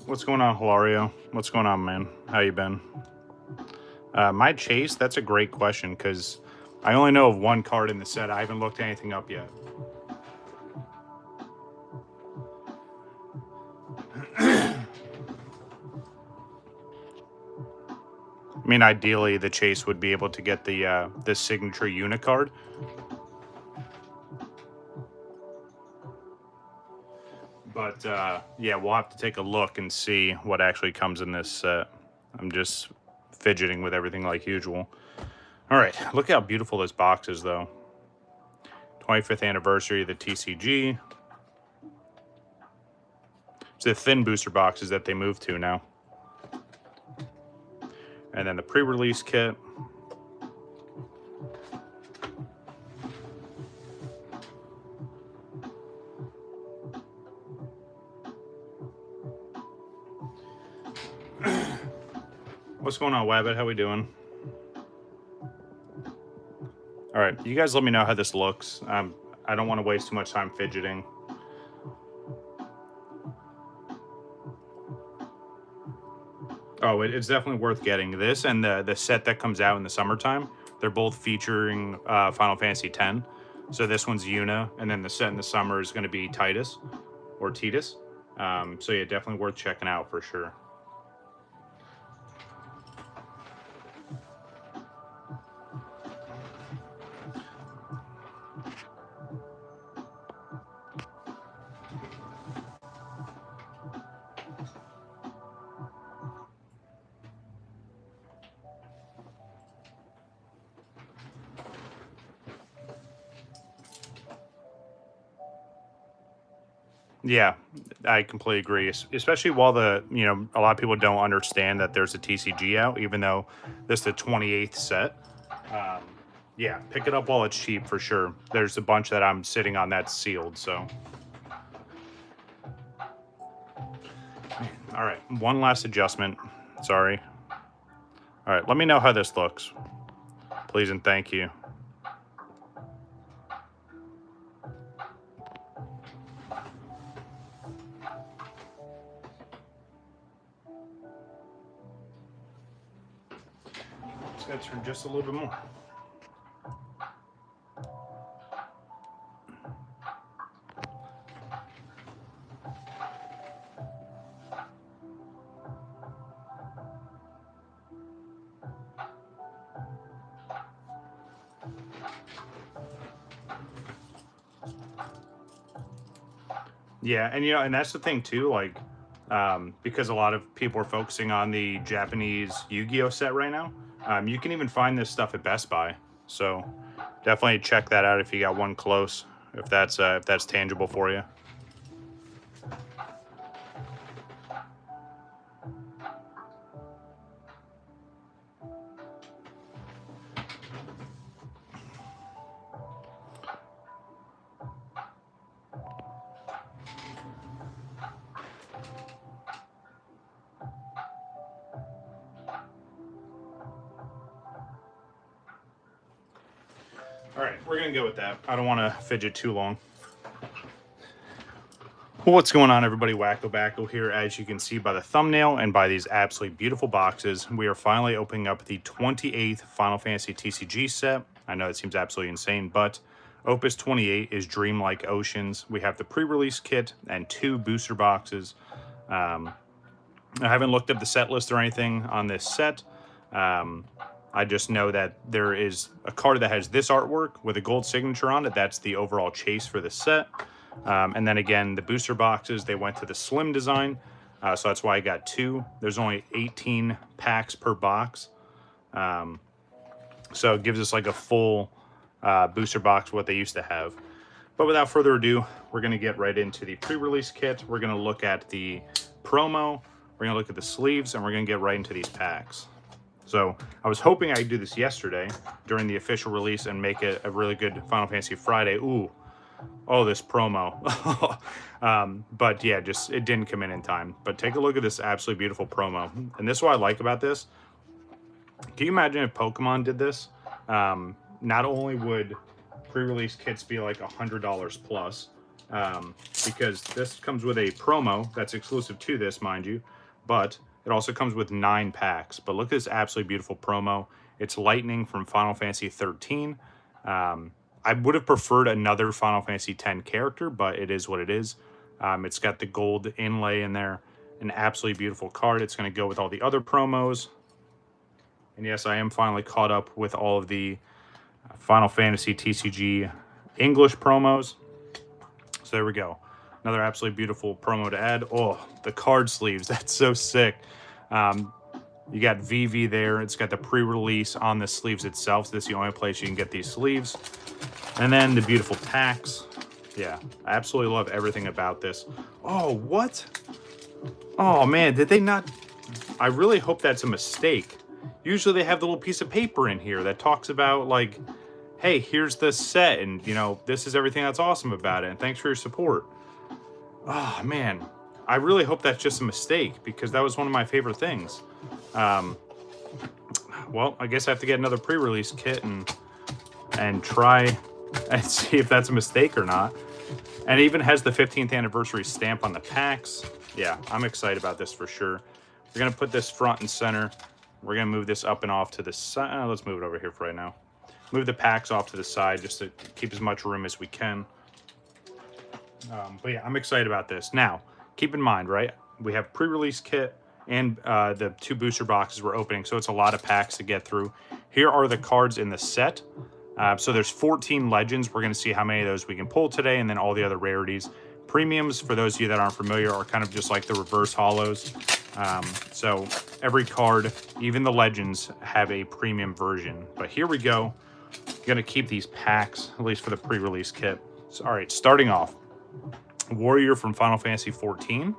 What's going on, Hilario? What's going on, man? How you been? My chase, that's a great question, because I only know of one card in the set. I haven't looked anything up yet. I mean, ideally, the chase would be able to get the signature unicard. But, yeah, we'll have to take a look and see what actually comes in this set. I'm just fidgeting with everything like usual. All right, look how beautiful this box is, though. 25th anniversary of the TCG. It's the thin booster boxes that they moved to now. And then the pre-release kit. What's going on, Wabbit? How we doing? All right, you guys let me know how this looks. I don't want to waste too much time fidgeting. Oh, it's definitely worth getting. This and the set that comes out in the summertime. They're both featuring Final Fantasy X. So this one's Yuna, and then the set in the summer is going to be Titus, or Titus. So yeah, definitely worth checking out for sure. Yeah, I completely agree. Especially while a lot of people don't understand that there's a TCG out, even though this is the 28th set. Um, yeah, pick it up while it's cheap for sure. There's a bunch that I'm sitting on that's sealed, so. All right, one last adjustment. Sorry. All right, let me know how this looks. Please and thank you. Just gotta turn just a little bit more. Yeah, and and that's the thing too, like, because a lot of people are focusing on the Japanese Yu-Gi-Oh set right now. You can even find this stuff at Best Buy, so definitely check that out if you got one close, if that's tangible for you. All right, we're gonna go with that. I don't want to fidget too long. What's going on, everybody? WakoBako here. As you can see by the thumbnail and by these absolutely beautiful boxes, we are finally opening up the 28th Final Fantasy TCG set. I know it seems absolutely insane, but Opus 28 is Dreamlike Oceans. We have the pre-release kit and 2 booster boxes. I haven't looked up the set list or anything on this set. I just know that there is a card that has this artwork with a gold signature on it. That's the overall chase for the set. And then again, the booster boxes, they went to the slim design. So that's why I got 2. There's only 18 packs per box. So it gives us like a full booster box, what they used to have. But without further ado, we're going to get right into the pre-release kit. We're going to look at the promo. We're going to look at the sleeves, and we're going to get right into these packs. So I was hoping I could do this yesterday during the official release and make it a really good Final Fantasy Friday. Ooh, oh, this promo. But yeah, just it didn't come in time. But take a look at this absolutely beautiful promo. And this is what I like about this. Can you imagine if Pokemon did this? Not only would pre-release kits be like $100 plus, because this comes with a promo that's exclusive to this, mind you, but it also comes with 9 packs. But look at this absolutely beautiful promo. It's Lightning from Final Fantasy 13. I would have preferred another Final Fantasy 10 character, but it is what it is. It's got the gold inlay in there. An absolutely beautiful card. It's going to go with all the other promos. And yes, I am finally caught up with all of the Final Fantasy TCG English promos. So there we go. Another absolutely beautiful promo to add. Oh, the card sleeves. That's so sick. You got VV there. It's got the pre-release on the sleeves itself. So this is the only place you can get these sleeves. And then the beautiful packs. Yeah, I absolutely love everything about this. Oh, what? Oh, man, did they not? I really hope that's a mistake. Usually they have the little piece of paper in here that talks about, like, hey, here's the set, and, this is everything that's awesome about it, and thanks for your support. Oh, man. I really hope that's just a mistake, because that was one of my favorite things. Well, I guess I have to get another pre-release kit and try and see if that's a mistake or not. And it even has the 15th anniversary stamp on the packs. Yeah, I'm excited about this for sure. We're going to put this front and center. We're going to move this up and off to the side. Let's move it over here for right now. Move the packs off to the side just to keep as much room as we can. But yeah, I'm excited about this. Now, keep in mind, right? We have pre-release kit and the 2 booster boxes we're opening, so it's a lot of packs to get through. Here are the cards in the set. So there's 14 legends. We're going to see how many of those we can pull today, and then all the other rarities. Premiums, for those of you that aren't familiar, are kind of just like the reverse holos. So every card, even the legends, have a premium version. But here we go. Going to keep these packs, at least for the pre-release kit. So, all right, starting off. Warrior from Final Fantasy 14.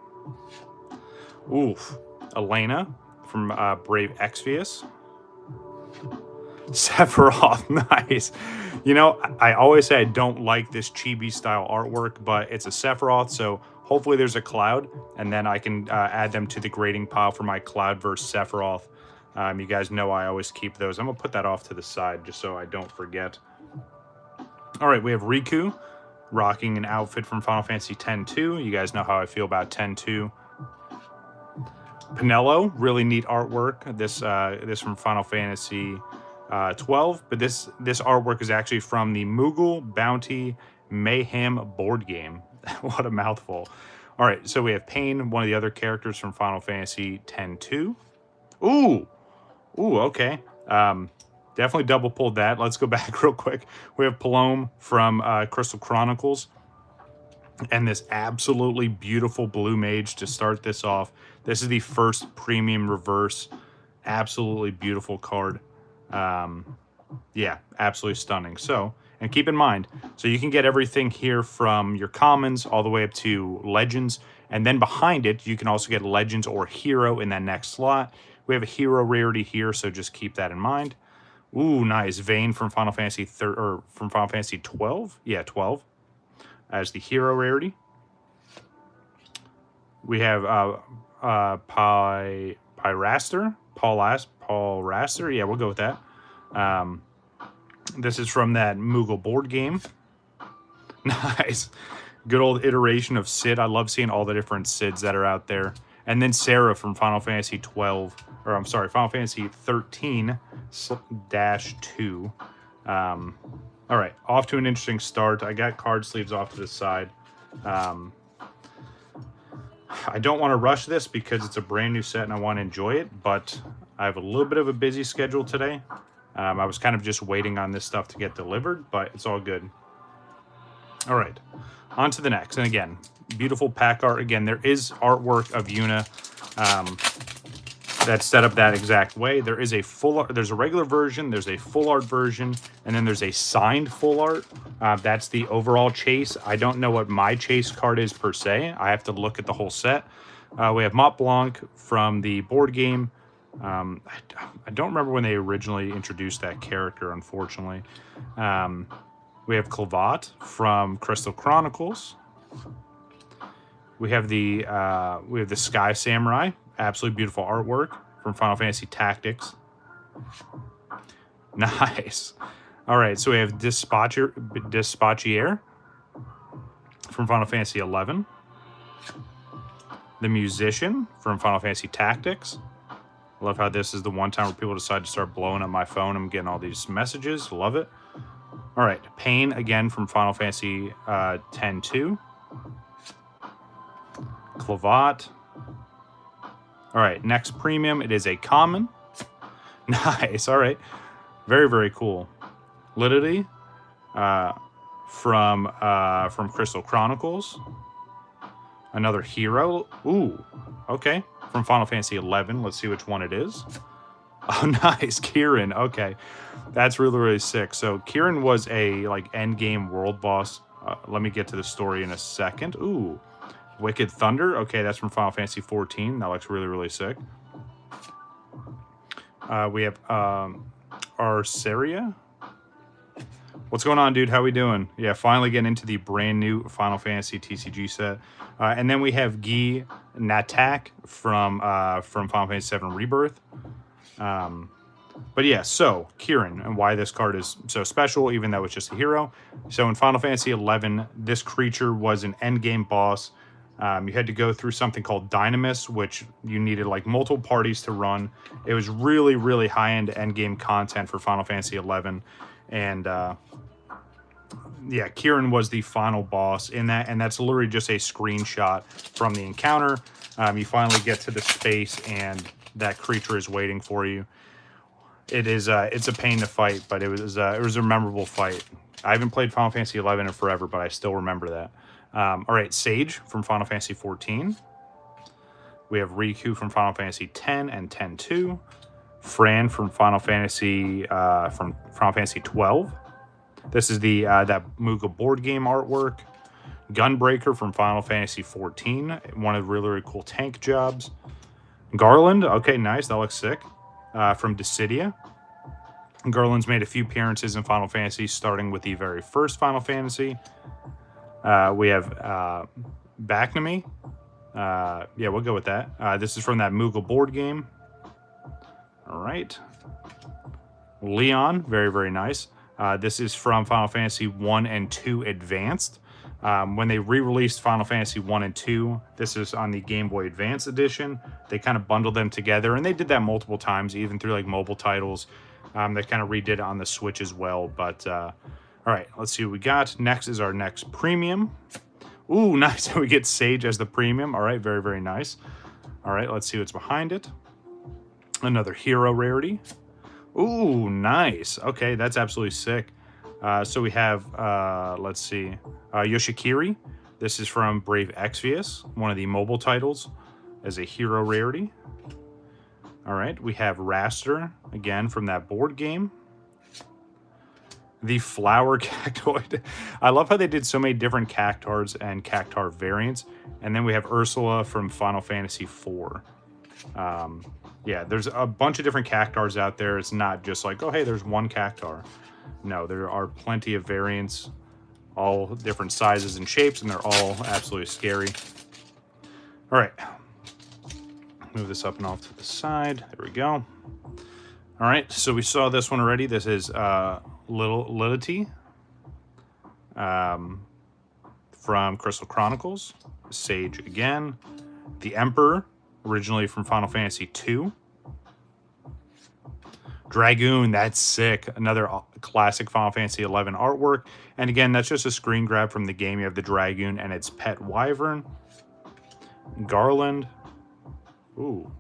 Oof. Elena from Brave Exvius. Sephiroth, nice. You know, I always say I don't like this chibi style artwork, but it's a Sephiroth, so hopefully there's a Cloud, and then I can add them to the grading pile for my Cloud versus Sephiroth. You guys know I always keep those. I'm gonna put that off to the side just so I don't forget. All right, we have Riku rocking an outfit from Final Fantasy X-2. You guys know how I feel about X-2. Pinello, really neat artwork. This from Final Fantasy 12, but this artwork is actually from the Moogle Bounty Mayhem board game. What a mouthful. All right, so we have Pain, one of the other characters from Final Fantasy X-2. Ooh, okay. Definitely double pulled that. Let's go back real quick. We have Palome from Crystal Chronicles. And this absolutely beautiful blue mage to start this off. This is the first premium reverse. Absolutely beautiful card. Yeah, absolutely stunning. So, and keep in mind, so you can get everything here from your commons all the way up to legends. And then behind it, you can also get legends or hero in that next slot. We have a hero rarity here, so just keep that in mind. Ooh, nice. Vayne from Final Fantasy from Final Fantasy 12. Yeah, 12. As the hero rarity. We have Pyraster. Paul Raster. Yeah, we'll go with that. This is from that Moogle board game. Nice. Good old iteration of Sid. I love seeing all the different Sids that are out there. And then Sarah from Final Fantasy 12, or I'm sorry, Final Fantasy 13-2. All right, off to an interesting start. I got card sleeves off to the side. I don't want to rush this because it's a brand new set and I want to enjoy it, but I have a little bit of a busy schedule today. I was kind of just waiting on this stuff to get delivered, but it's all good. All right, on to the next. And again, beautiful pack art. Again, there is artwork of Yuna that's set up that exact way. There is a there's a regular version, there's a full art version, and then there's a signed full art. That's the overall chase. I don't know what my chase card is per se. I have to look at the whole set. We have Mont Blanc from the board game. I don't remember when they originally introduced that character, unfortunately. We have Clavat from Crystal Chronicles. We have the Sky Samurai, absolutely beautiful artwork from Final Fantasy Tactics. Nice. All right, so we have Dispatchier from Final Fantasy 11. The Musician from Final Fantasy Tactics. I love how this is the one time where people decide to start blowing up my phone. I'm getting all these messages. Love it. All right, Pain again from Final Fantasy X-2. Clavat. All right, next premium. It is a common. Nice. All right, very, very cool. Lidity from Crystal Chronicles. Another hero. Ooh, okay. From Final Fantasy 11. Let's see which one it is. Oh, nice. Kieran. Okay, that's really, really sick. So Kieran was a like end game world boss. Let me get to the story in a second. Ooh. Wicked Thunder. Okay, that's from Final Fantasy 14. That looks really, really sick. We have Arceria. What's going on, dude? How we doing? Yeah, finally getting into the brand new Final Fantasy TCG set. And then we have Guy Natak from Final Fantasy VII Rebirth. But yeah, so Kieran, and why this card is so special, even though it's just a hero. So in Final Fantasy 11, this creature was an endgame boss. You had to go through something called Dynamis, which you needed like multiple parties to run. It was really, really high-end endgame content for Final Fantasy 11. And yeah, Kieran was the final boss in that, and that's literally just a screenshot from the encounter. You finally get to the space, and that creature is waiting for you. It's a pain to fight, but it was a memorable fight. I haven't played Final Fantasy 11 in forever, but I still remember that. All right, Sage from Final Fantasy 14. We have Riku from Final Fantasy X and X-2. Fran from Final Fantasy 12. This is the that Moogle board game artwork. Gunbreaker from Final Fantasy 14. One of the really, really cool tank jobs. Garland. Okay, nice. That looks sick. From Dissidia. Garland's made a few appearances in Final Fantasy, starting with the very first Final Fantasy. We have Baknami. Yeah, we'll go with that. This is from that Moogle board game. All right. Leon, very, very nice. This is from Final Fantasy 1 and 2 Advanced. When they re-released Final Fantasy 1 and 2, this is on the Game Boy Advance edition. They kind of bundled them together, and they did that multiple times, even through like mobile titles. They kind of redid it on the Switch as well. But all right, let's see what we got. Next is our next premium. Ooh, nice. We get Sage as the premium. All right, very, very nice. All right, let's see what's behind it. Another hero rarity. Ooh, nice. Okay, that's absolutely sick. So we have, let's see, Yoshikiri. This is from Brave Exvius, one of the mobile titles, as a hero rarity. All right, we have Raster, again, from that board game. The Flower Cactoid. I love how they did so many different Cactars and Cactar variants. And then we have Ursula from Final Fantasy IV. Yeah, there's a bunch of different Cactars out there. It's not just like, oh, hey, there's one Cactar. No, there are plenty of variants, all different sizes and shapes, and they're all absolutely scary. All right. Move this up and off to the side. There we go. All right, so we saw this one already. This is Lility from Crystal Chronicles. Sage again. The Emperor, originally from Final Fantasy II. Dragoon, that's sick. Another classic Final Fantasy XI artwork. And again, that's just a screen grab from the game. You have the Dragoon and its pet Wyvern. Garland. Ooh.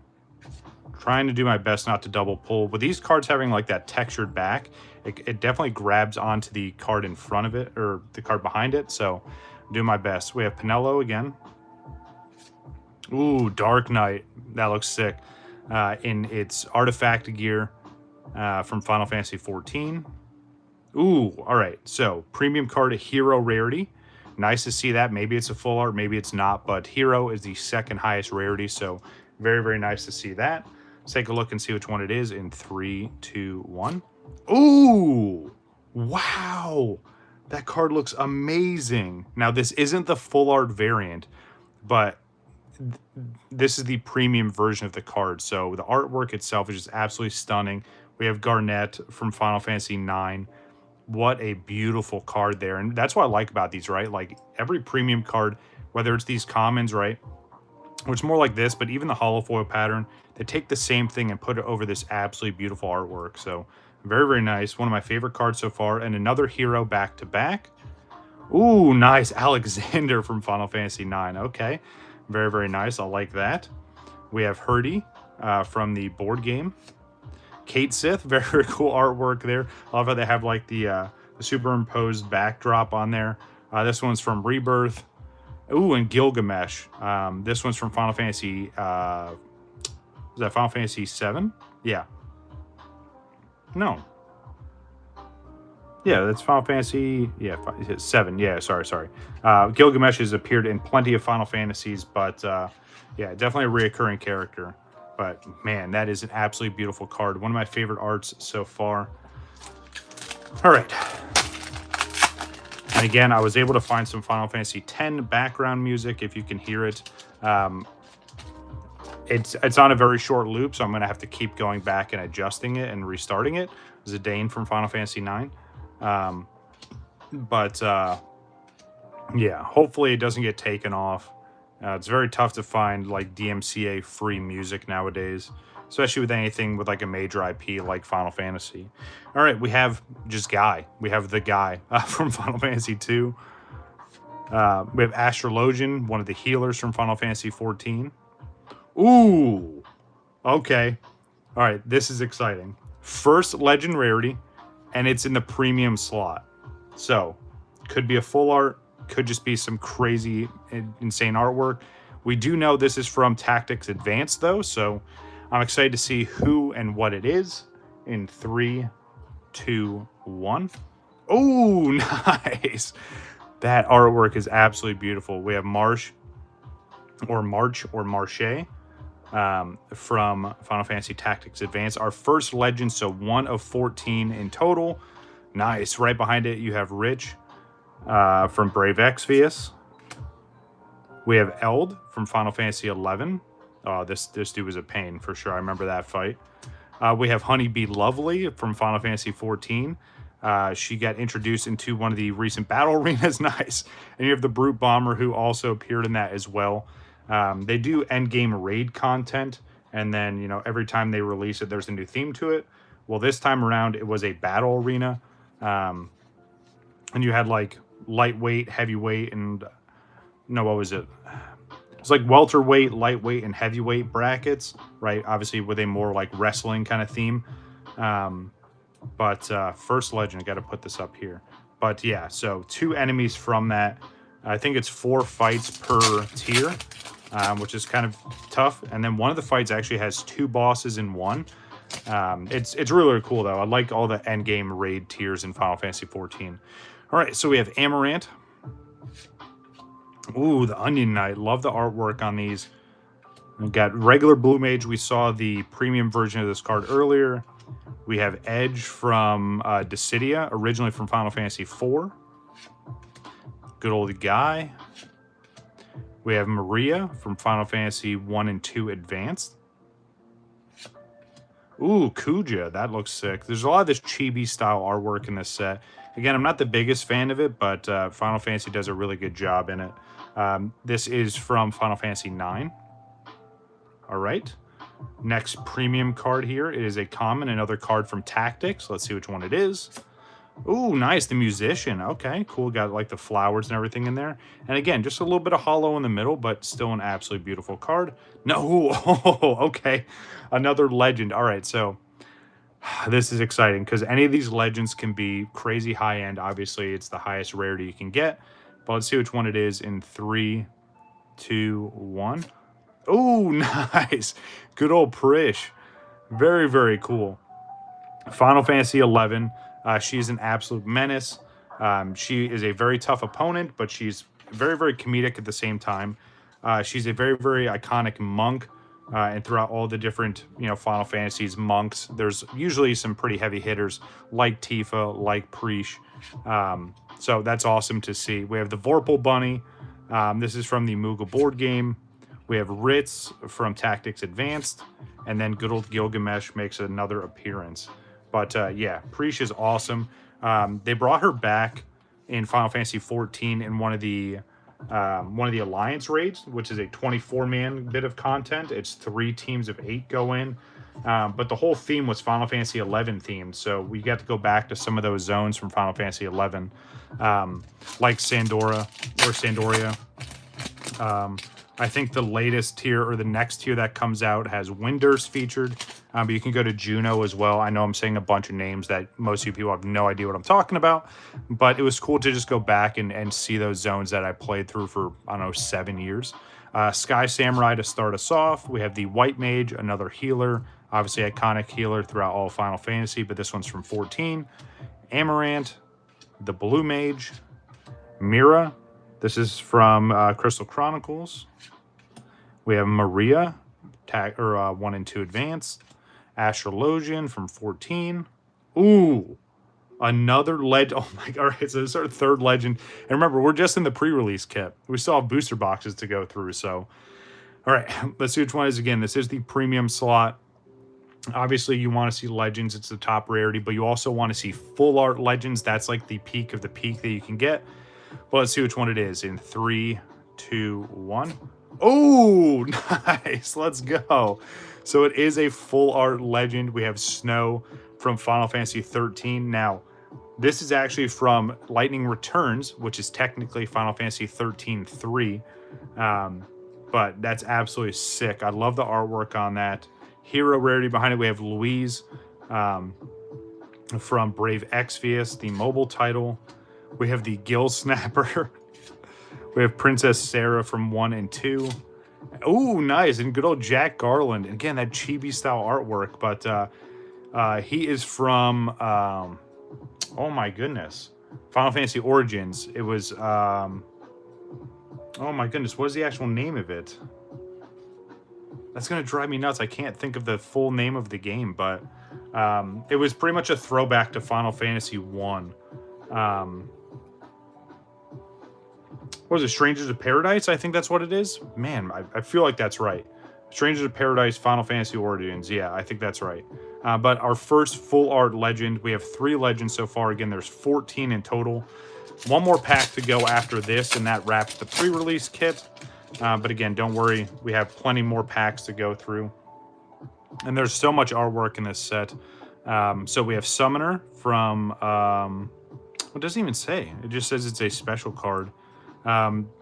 Trying to do my best not to double pull. With these cards having like that textured back, it definitely grabs onto the card in front of it, or the card behind it. So do my best. We have Pinello again. Ooh, Dark Knight. That looks sick. In its artifact gear from Final Fantasy 14. Ooh, all right. So premium card, a hero rarity. Nice to see that. Maybe it's a full art, maybe it's not, but hero is the second highest rarity. So very, very nice to see that. Let's take a look and see which one it is in 3, 2, 1. Ooh, wow. That card looks amazing. Now, this isn't the full art variant, but this is the premium version of the card. So the artwork itself is just absolutely stunning. We have Garnet from Final Fantasy IX. What a beautiful card there. And that's what I like about these, right? Like every premium card, whether it's these commons, right? Which more like this, but even the holofoil pattern, they take the same thing and put it over this absolutely beautiful artwork. So very, very nice. One of my favorite cards so far. And another hero back to back. Ooh, nice. Alexander from Final Fantasy IX. Okay. Very, very nice. I like that. We have Hurdy from the board game. Kate Sith, very, very cool artwork there. I love how they have like the superimposed backdrop on there. This one's from Rebirth. Ooh, and Gilgamesh. This one's from Final Fantasy. Is that Final Fantasy VII? Yeah. No. Yeah, that's Final Fantasy. Yeah, 7. Yeah, sorry. Gilgamesh has appeared in plenty of Final Fantasies, but yeah, definitely a reoccurring character. But man, that is an absolutely beautiful card. One of my favorite arts so far. All right. And again, I was able to find some Final Fantasy X background music, if you can hear it. It's on a very short loop, so I'm going to have to keep going back and adjusting it and restarting it. Zidane from Final Fantasy IX. Yeah, hopefully it doesn't get taken off. It's very tough to find like DMCA free music nowadays, especially with anything with like a major IP like Final Fantasy. All right, we have just Guy. We have the Guy from Final Fantasy II. We have Astrologian, one of the healers from Final Fantasy XIV. Ooh, okay. All right, this is exciting. First legend rarity, and it's in the premium slot. So, could be a full art, could just be some crazy, insane artwork. We do know this is from Tactics Advanced, though, so I'm excited to see who and what it is in 3, 2, 1. Oh, nice. That artwork is absolutely beautiful. We have March or Marche from Final Fantasy Tactics Advance. Our first legend, so 1 of 14 in total. Nice. Right behind it, you have Rich from Brave Exvius. We have Eld from Final Fantasy 11. Oh, this dude was a pain for sure. I remember that fight. We have Honeybee Lovely from Final Fantasy 14. She got introduced into one of the recent battle arenas. Nice. And you have the Brute Bomber, who also appeared in that as well. They do endgame raid content, and then, you know, every time they release it, there's a new theme to it. Well, this time around, it was a battle arena. And you had, like, lightweight, heavyweight, and... No, what was it? It's like welterweight, lightweight, and heavyweight brackets, right? Obviously, with a more, like, wrestling kind of theme. First legend, I got to put this up here. But yeah, so 2 enemies from that. I think it's 4 fights per tier, which is kind of tough. And then one of the fights actually has 2 bosses in one. It's really, really cool, though. I like all the endgame raid tiers in Final Fantasy 14. All right, so we have Amaranth. Ooh, the Onion Knight. Love the artwork on these. We've got regular Blue Mage. We saw the premium version of this card earlier. We have Edge from Dissidia, originally from Final Fantasy IV. Good old guy. We have Maria from Final Fantasy 1 and 2 Advanced. Ooh, Kuja. That looks sick. There's a lot of this chibi-style artwork in this set. Again, I'm not the biggest fan of it, but Final Fantasy does a really good job in it. This is from Final Fantasy 9. All right. Next premium card here is a common, another card from Tactics. Let's see which one it is. Ooh, nice. The Musician. Okay, cool. Got like the flowers and everything in there. And again, just a little bit of hollow in the middle, but still an absolutely beautiful card. No, oh, okay. Another legend. All right, so this is exciting because any of these legends can be crazy high end. Obviously, it's the highest rarity you can get. But let's see which one it is in 3, 2, 1. Oh, nice. Good old Prish. Very, very cool. Final Fantasy 11. She's an absolute menace. She is a very tough opponent, but she's very, very comedic at the same time. She's a very, very iconic monk. And throughout all the different, you know, Final Fantasies monks, there's usually some pretty heavy hitters like Tifa, like Prish. So that's awesome to see. We have the Vorpal Bunny. This is from the Moogle board game. We have Ritz from Tactics Advanced. And then good old Gilgamesh makes another appearance. But yeah, Prish is awesome. They brought her back in Final Fantasy 14 in one of the Alliance raids, which is a 24-man bit of content. It's 3 teams of 8 go in. But the whole theme was Final Fantasy 11 themed, so we got to go back to some of those zones from Final Fantasy 11, like Sandoria. I think the latest tier, or the next tier that comes out, has Windurst featured, but you can go to Juno as well. I know I'm saying a bunch of names that most of you people have no idea what I'm talking about, but it was cool to just go back and see those zones that I played through for, I don't know, 7 years. Sky Samurai to start us off. We have the White Mage, another healer, obviously iconic healer throughout all Final Fantasy, but this one's from 14. Amaranth, the Blue Mage, Mira. This is from Crystal Chronicles. We have Maria, 1 and 2 Advanced. Astrologian from 14. Ooh, another legend. Oh my god, all right, so this is our 3rd legend. And remember, we're just in the pre-release kit. We still have booster boxes to go through, so. All right, let's see which one is again. This is the premium slot. Obviously, you want to see legends. It's the top rarity, but you also want to see full art legends. That's like the peak of the peak that you can get. Well, let's see which one it is in 3, 2, 1. Oh, nice. Let's go. So it is a full art legend. We have Snow from Final Fantasy 13. Now, this is actually from Lightning Returns, which is technically Final Fantasy 13-3. But that's absolutely sick. I love the artwork on that. Hero rarity behind it. We have Louise from Brave Exvius, the mobile title. We have the Gill Snapper. We have Princess Sarah from 1 and 2. Ooh, nice. And good old Jack Garland. And again, that chibi-style artwork. But he is from... oh, my goodness. Final Fantasy Origins. It was, oh my goodness, what is the actual name of it? That's going to drive me nuts. I can't think of the full name of the game, but it was pretty much a throwback to Final Fantasy 1. What was it, Strangers of Paradise? I think that's what it is. Man, I feel like that's right. Strangers of Paradise, Final Fantasy Origins. Yeah, I think that's right. But our first full art legend, we have 3 legends so far. Again, there's 14 in total. One more pack to go after this, and that wraps the pre-release kit. But again, don't worry. We have plenty more packs to go through. And there's so much artwork in this set. So we have Summoner from... it doesn't even say. It just says it's a special card.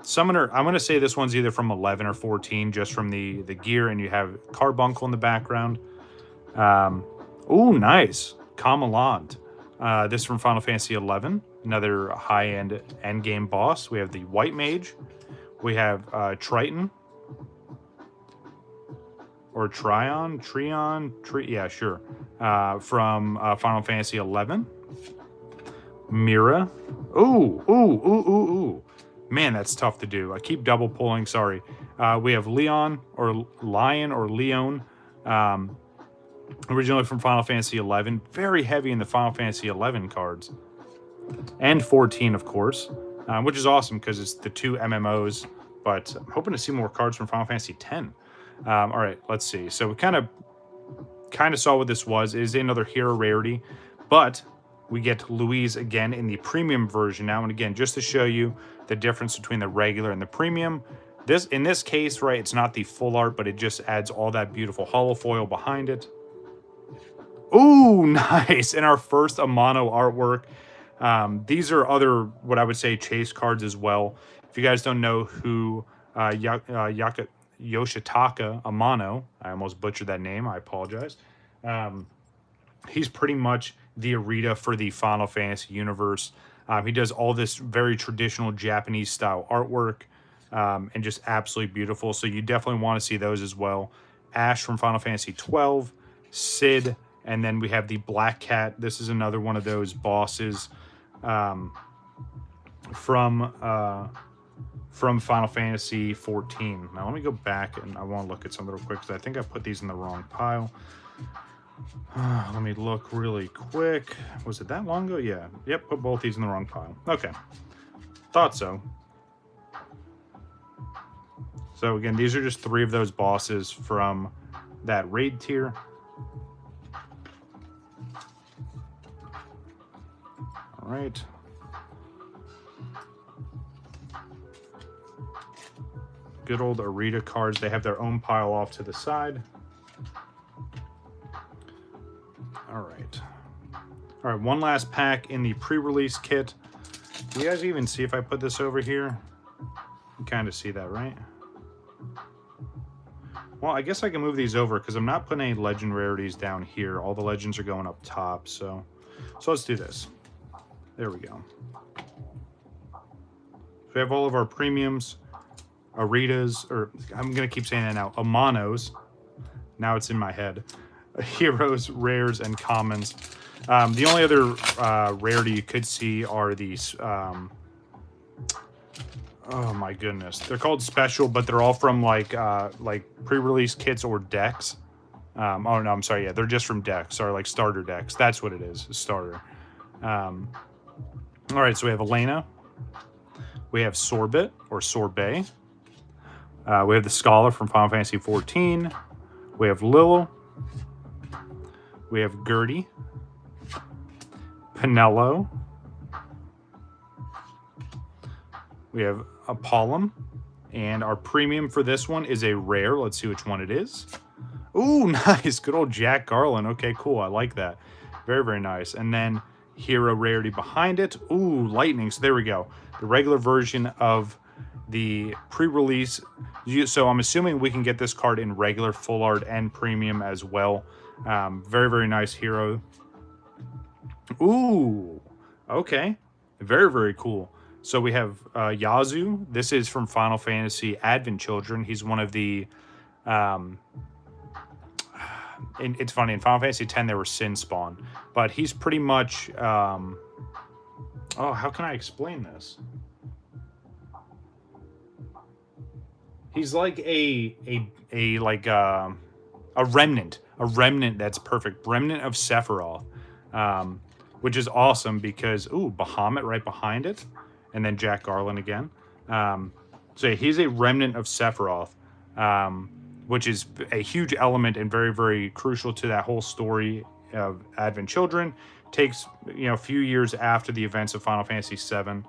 Summoner, I'm going to say this one's either from 11 or 14, just from the gear, and you have Carbuncle in the background. Oh, nice. Kamaland. This from Final Fantasy 11, another high-end endgame boss. We have the White Mage. We have Triton. Or Trion? Yeah, sure. From Final Fantasy 11. Mira. Ooh. Man, that's tough to do. I keep double pulling, sorry. We have Lion or Leon. Originally from Final Fantasy 11. Very heavy in the Final Fantasy 11 cards. And 14, of course. Which is awesome because it's the 2 MMOs. But I'm hoping to see more cards from Final Fantasy 10. All right, let's see. So we kind of saw what this was. It is another hero rarity. But we get Louise again in the premium version now. And again, just to show you the difference between the regular and the premium. In this case, right, it's not the full art, but it just adds all that beautiful holofoil behind it. Ooh, nice. And our first Amano artwork. These are other, what I would say, chase cards as well. If you guys don't know who Yoshitaka Amano, I almost butchered that name, I apologize. He's pretty much the Arita for the Final Fantasy universe. He does all this very traditional Japanese style artwork, and just absolutely beautiful. So you definitely want to see those as well. Ash from Final Fantasy 12, Sid, and then we have the Black Cat. This is another one of those bosses from Final Fantasy 14. Now let me go back and I want to look at some real quick because I think I put these in the wrong pile. Let me look really quick. Was it that long ago? Yeah. Yep, put both these in the wrong pile. Okay. Thought so. So again, these are just 3 of those bosses from that raid tier. All right. Good old Arita cards. They have their own pile off to the side. All right, one last pack in the pre-release kit. Do you guys even see if I put this over here? You kind of see that, right? Well, I guess I can move these over because I'm not putting any legend rarities down here. All the legends are going up top, so let's do this. There we go. So we have all of our premiums, Aritas, or I'm going to keep saying that now, Amanos. Now it's in my head. Heroes, rares, and commons. The only other rarity you could see are these. Oh my goodness, they're called special, but they're all from like pre-release kits or decks. Oh no, I'm sorry. Yeah, they're just from decks. Sorry, like starter decks. That's what it is, a starter. All right, so we have Elena. We have Sorbet or Sorbet. We have the Scholar from Final Fantasy 14. We have Lil. We have Gertie, Pinello, we have Apollum, and our premium for this one is a rare. Let's see which one it is. Ooh, nice. Good old Jack Garland. Okay, cool. I like that. Very, very nice. And then hero rarity behind it. Ooh, Lightning. So there we go. The regular version of the pre-release. So I'm assuming we can get this card in regular, full art, and premium as well. Very, very nice hero. Ooh, okay. Very, very cool. So we have Yazoo. This is from Final Fantasy Advent Children. He's one of the... it's funny, in Final Fantasy X, they were Sin Spawn. But he's pretty much... Oh, how can I explain this? He's like a remnant. A remnant that's perfect. Remnant of Sephiroth. Which is awesome because, ooh, Bahamut right behind it. And then Jack Garland again. So he's a remnant of Sephiroth, which is a huge element and very, very crucial to that whole story of Advent Children. Takes, a few years after the events of Final Fantasy VII.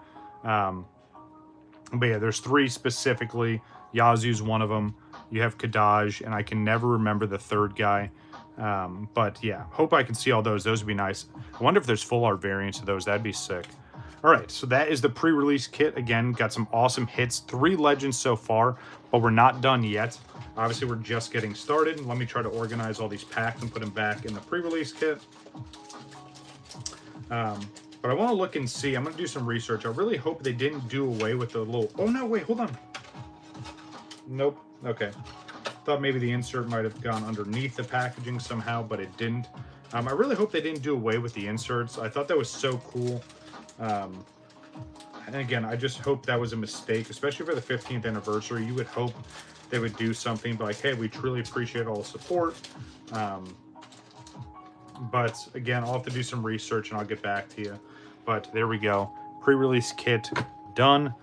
But yeah, there's 3 specifically. Yazu's one of them. You have Kadaj, and I can never remember the third guy. But yeah, hope I can see all those. Those would be nice. I wonder if there's full art variants of those. That'd be sick. All right, so that is the pre-release kit. Again, got some awesome hits. 3 legends so far, but we're not done yet. Obviously, we're just getting started. Let me try to organize all these packs and put them back in the pre-release kit. But I want to look and see. I'm going to do some research. I really hope they didn't do away with the little... Oh, no, wait, hold on. Nope. Okay. Thought maybe the insert might have gone underneath the packaging somehow, but it didn't. I really hope they didn't do away with the inserts. I thought that was so cool. And again, I just hope that was a mistake, especially for the 15th anniversary. You would hope they would do something like, hey, we truly appreciate all the support. But again, I'll have to do some research and I'll get back to you. But there we go. Pre-release kit done.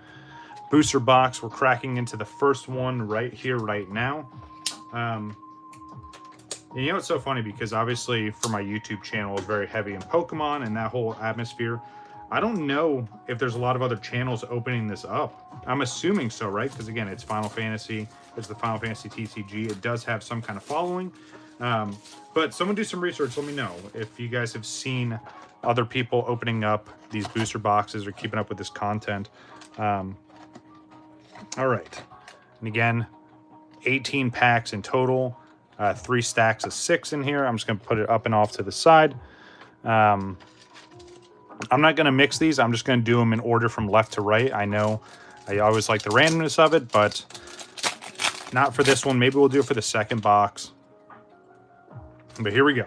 Booster box. We're cracking into the first one right here, right now. And it's so funny because obviously for my YouTube channel is very heavy in Pokemon and that whole atmosphere. I don't know if there's a lot of other channels opening this up. I'm assuming so, right? Because again, it's Final Fantasy. It's the Final Fantasy TCG. It does have some kind of following. But someone do some research. Let me know if you guys have seen other people opening up these booster boxes or keeping up with this content. All right. And again, 18 packs in total. 3 stacks of 6 in here. I'm just going to put it up and off to the side. I'm not going to mix these. I'm just going to do them in order from left to right. I know I always like the randomness of it, but not for this one. Maybe we'll do it for the second box. But here we go.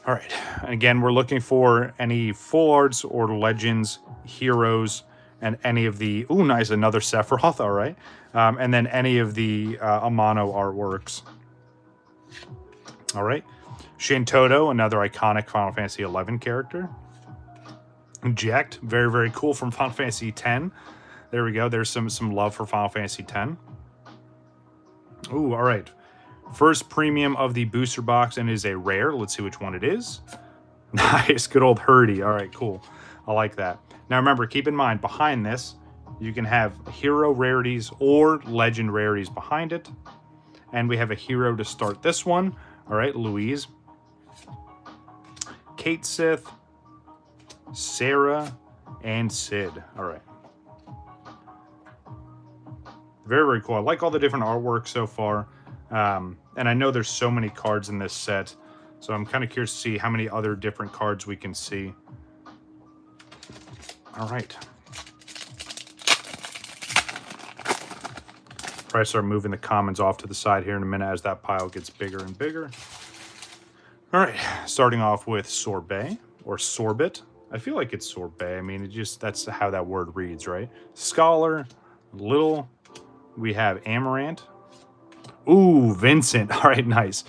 All right. And again, we're looking for any full arts or legends, heroes, and any of the... Ooh, nice. Another Sephiroth. All right. And then any of the Amano artworks. All right. Shintoto, another iconic Final Fantasy XI character. Jekt, very, very cool from Final Fantasy X. There we go. There's some love for Final Fantasy X. Ooh, all right. First premium of the booster box, and is a rare. Let's see which one it is. Nice, good old Hurdy. All right, cool. I like that. Now remember, keep in mind, behind this, you can have hero rarities or legend rarities behind it. And we have a hero to start this one. All right, Louise. Kate Sith, Sarah, and Sid. All right. Very, very cool. I like all the different artwork so far. And I know there's so many cards in this set, so I'm kind of curious to see how many other different cards we can see. All right. Probably start moving the commons off to the side here in a minute as that pile gets bigger and bigger. All right, starting off with Sorbet, or Sorbet. I feel like it's Sorbet. I mean, that's how that word reads, right? Scholar, Little. We have Amaranth. Ooh, Vincent. All right, nice.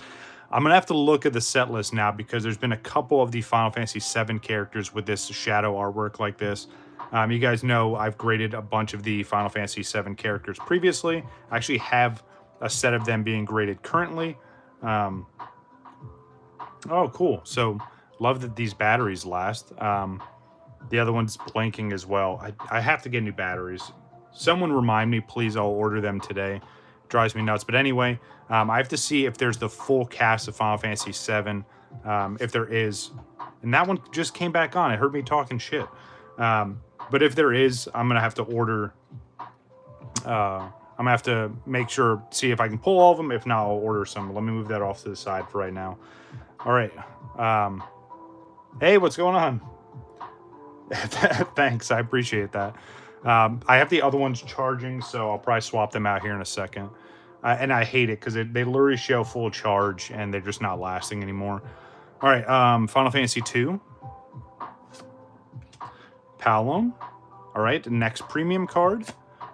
I'm going to have to look at the set list now because there's been a couple of the Final Fantasy VII characters with this shadow artwork like this. You guys know I've graded a bunch of the Final Fantasy VII characters previously. I actually have a set of them being graded currently. Oh, cool. So, love that these batteries last. The other one's blinking as well. I have to get new batteries. Someone remind me, please. I'll order them today. Drives me nuts. But anyway, I have to see if there's the full cast of Final Fantasy VII. If there is. And that one just came back on. It heard me talking shit. But if there is, I'm going to have to order... I'm going to have to make sure, see if I can pull all of them. If not, I'll order some. Let me move that off to the side for right now. All right. Hey, what's going on? Thanks. I appreciate that. I have the other ones charging, so I'll probably swap them out here in a second. And I hate it because they literally show full charge and they're just not lasting anymore. All right, Final Fantasy II. Palom. All right, next premium card.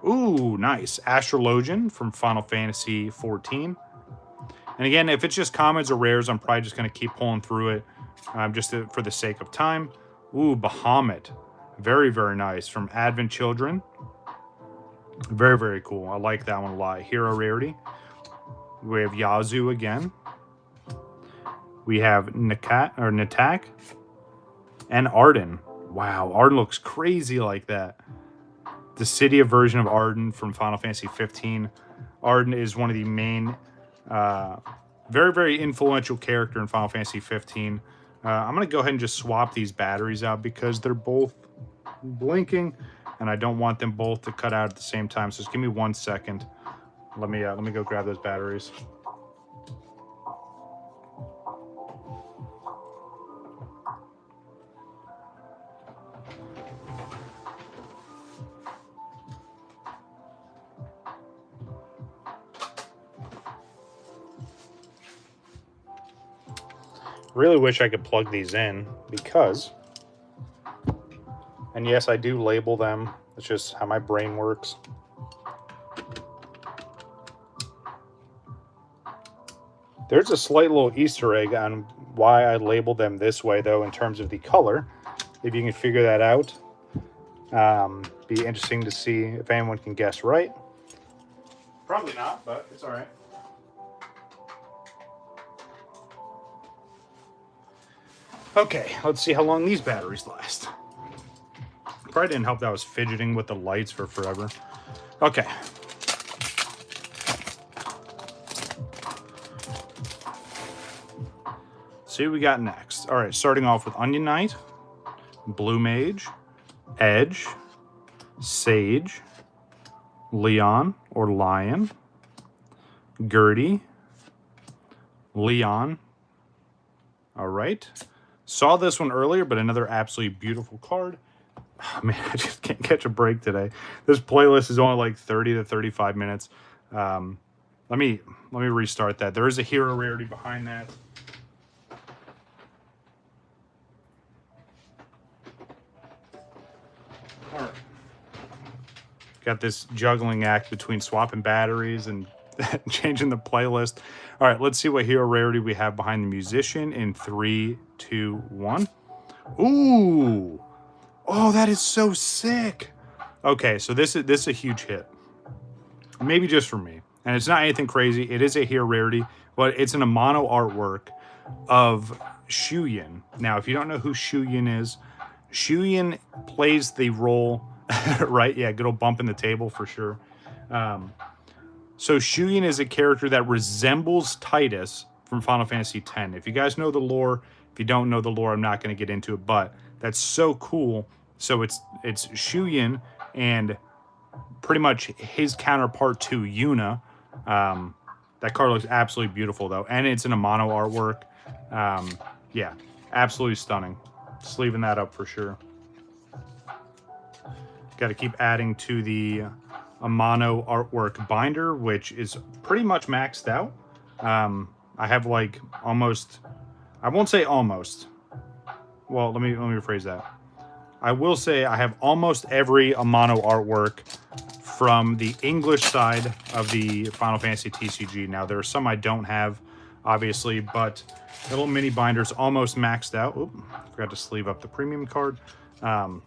Ooh, nice. Astrologian from Final Fantasy 14. And again, if it's just commons or rares, I'm probably just going to keep pulling through it just for the sake of time. Ooh, Bahamut. Very, very nice. From Advent Children. Very, very cool. I like that one a lot. Hero rarity. We have Yazoo again. We have Natak. And Arden. Wow, Arden looks crazy like that. The Cydia version of Arden from Final Fantasy 15. Arden is one of the main, very, very influential character in Final Fantasy 15. I'm going to go ahead and just swap these batteries out because they're both blinking, and I don't want them both to cut out at the same time. So just give me 1 second. Let me go grab those batteries. Really wish I could plug these in because, and yes, I do label them. It's just how my brain works. There's a slight little Easter egg on why I labeled them this way, though, in terms of the color. If you can figure that out, be interesting to see if anyone can guess right. Probably not, but it's all right. Okay, let's see how long these batteries last. Probably didn't help that I was fidgeting with the lights for forever. Okay. See what we got next. All right, starting off with Onion Knight, Blue Mage, Edge, Sage, Leon or Lion, Gertie, Leon. All right. Saw this one earlier, but another absolutely beautiful card. Oh, man, I just can't catch a break today. This playlist is only like 30 to 35 minutes. Let me restart that. There is a hero rarity behind that. All right. Got this juggling act between swapping batteries and changing the playlist. All right, let's see what hero rarity we have behind the musician in 3, 2, 1. Ooh. Oh, that is so sick. Okay, so this is a huge hit. Maybe just for me. And it's not anything crazy. It is a hero rarity, but it's in a mono artwork of Shuyin. Now, if you don't know who Shuyin is, Shuyin plays the role, right? Yeah, good old bump in the table for sure. So Shuyin is a character that resembles Titus from Final Fantasy X. If you guys know the lore, if you don't know the lore, I'm not going to get into it, but that's so cool. So it's Shuyin and pretty much his counterpart to Yuna. That card looks absolutely beautiful, though, and it's in a mono artwork. Yeah, absolutely stunning. Sleeving that up for sure. Got to keep adding to the mono artwork binder, which is pretty much maxed out. I have like almost, I won't say almost. Well, let me rephrase that. I will say I have almost every mono artwork from the English side of the Final Fantasy TCG. Now, there are some I don't have, obviously, but the little mini binder's almost maxed out. Oop, forgot to sleeve up the premium card. Yeah,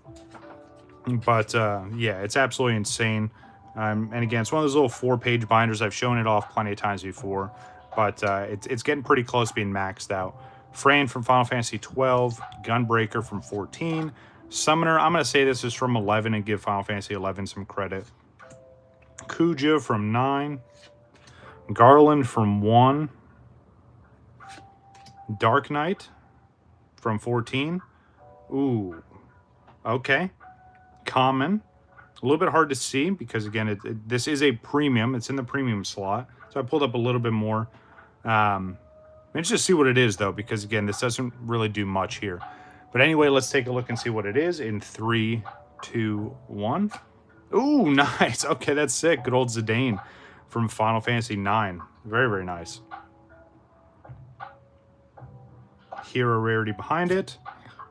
it's absolutely insane. And again, it's one of those little 4-page binders. I've shown it off plenty of times before, but it's getting pretty close to being maxed out. Fran from Final Fantasy 12, Gunbreaker from 14, Summoner, I'm going to say this is from 11 and give Final Fantasy 11 some credit. Kuja from 9, Garland from 1, Dark Knight from 14. Ooh, okay. Common. A little bit hard to see because, again, this is a premium. It's in the premium slot. So I pulled up a little bit more. Let's just see what it is, though, because, again, this doesn't really do much here. But anyway, let's take a look and see what it is in 3, 2, 1. Ooh, nice. Okay, that's sick. Good old Zidane from Final Fantasy 9. Very, very nice. Hero rarity behind it.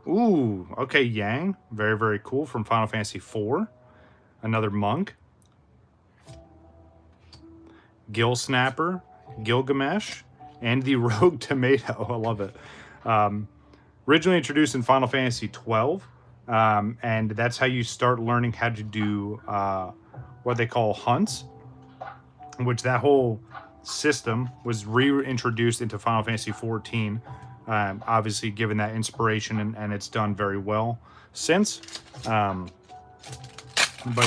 Ooh, okay, Yang. Very, very cool from Final Fantasy IV. Another monk. Gill Snapper, Gilgamesh, and the Rogue Tomato. I love it. Originally introduced in Final Fantasy XII, and that's how you start learning how to do what they call hunts, which that whole system was reintroduced into Final Fantasy XIV, obviously given that inspiration, and it's done very well since. But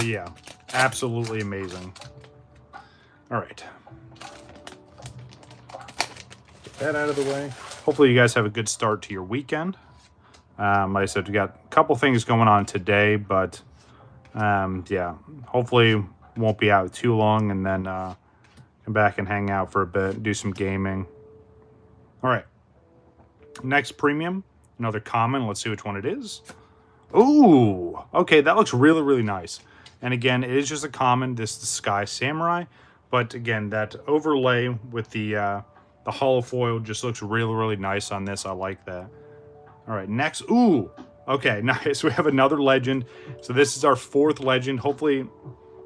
yeah, absolutely amazing. All right. Get that out of the way. Hopefully you guys have a good start to your weekend. Like I said, we got a couple things going on today, but yeah, hopefully won't be out too long, and then come back and hang out for a bit, do some gaming. All right. Next premium, another common. Let's see which one it is. Ooh, okay, that looks really, really nice. And again, it is just a common. This is the Sky Samurai. But again, that overlay with the hollow foil just looks really, really nice on this. I like that. All right, next. Ooh, okay, nice. We have another legend. So this is our 4th legend. Hopefully,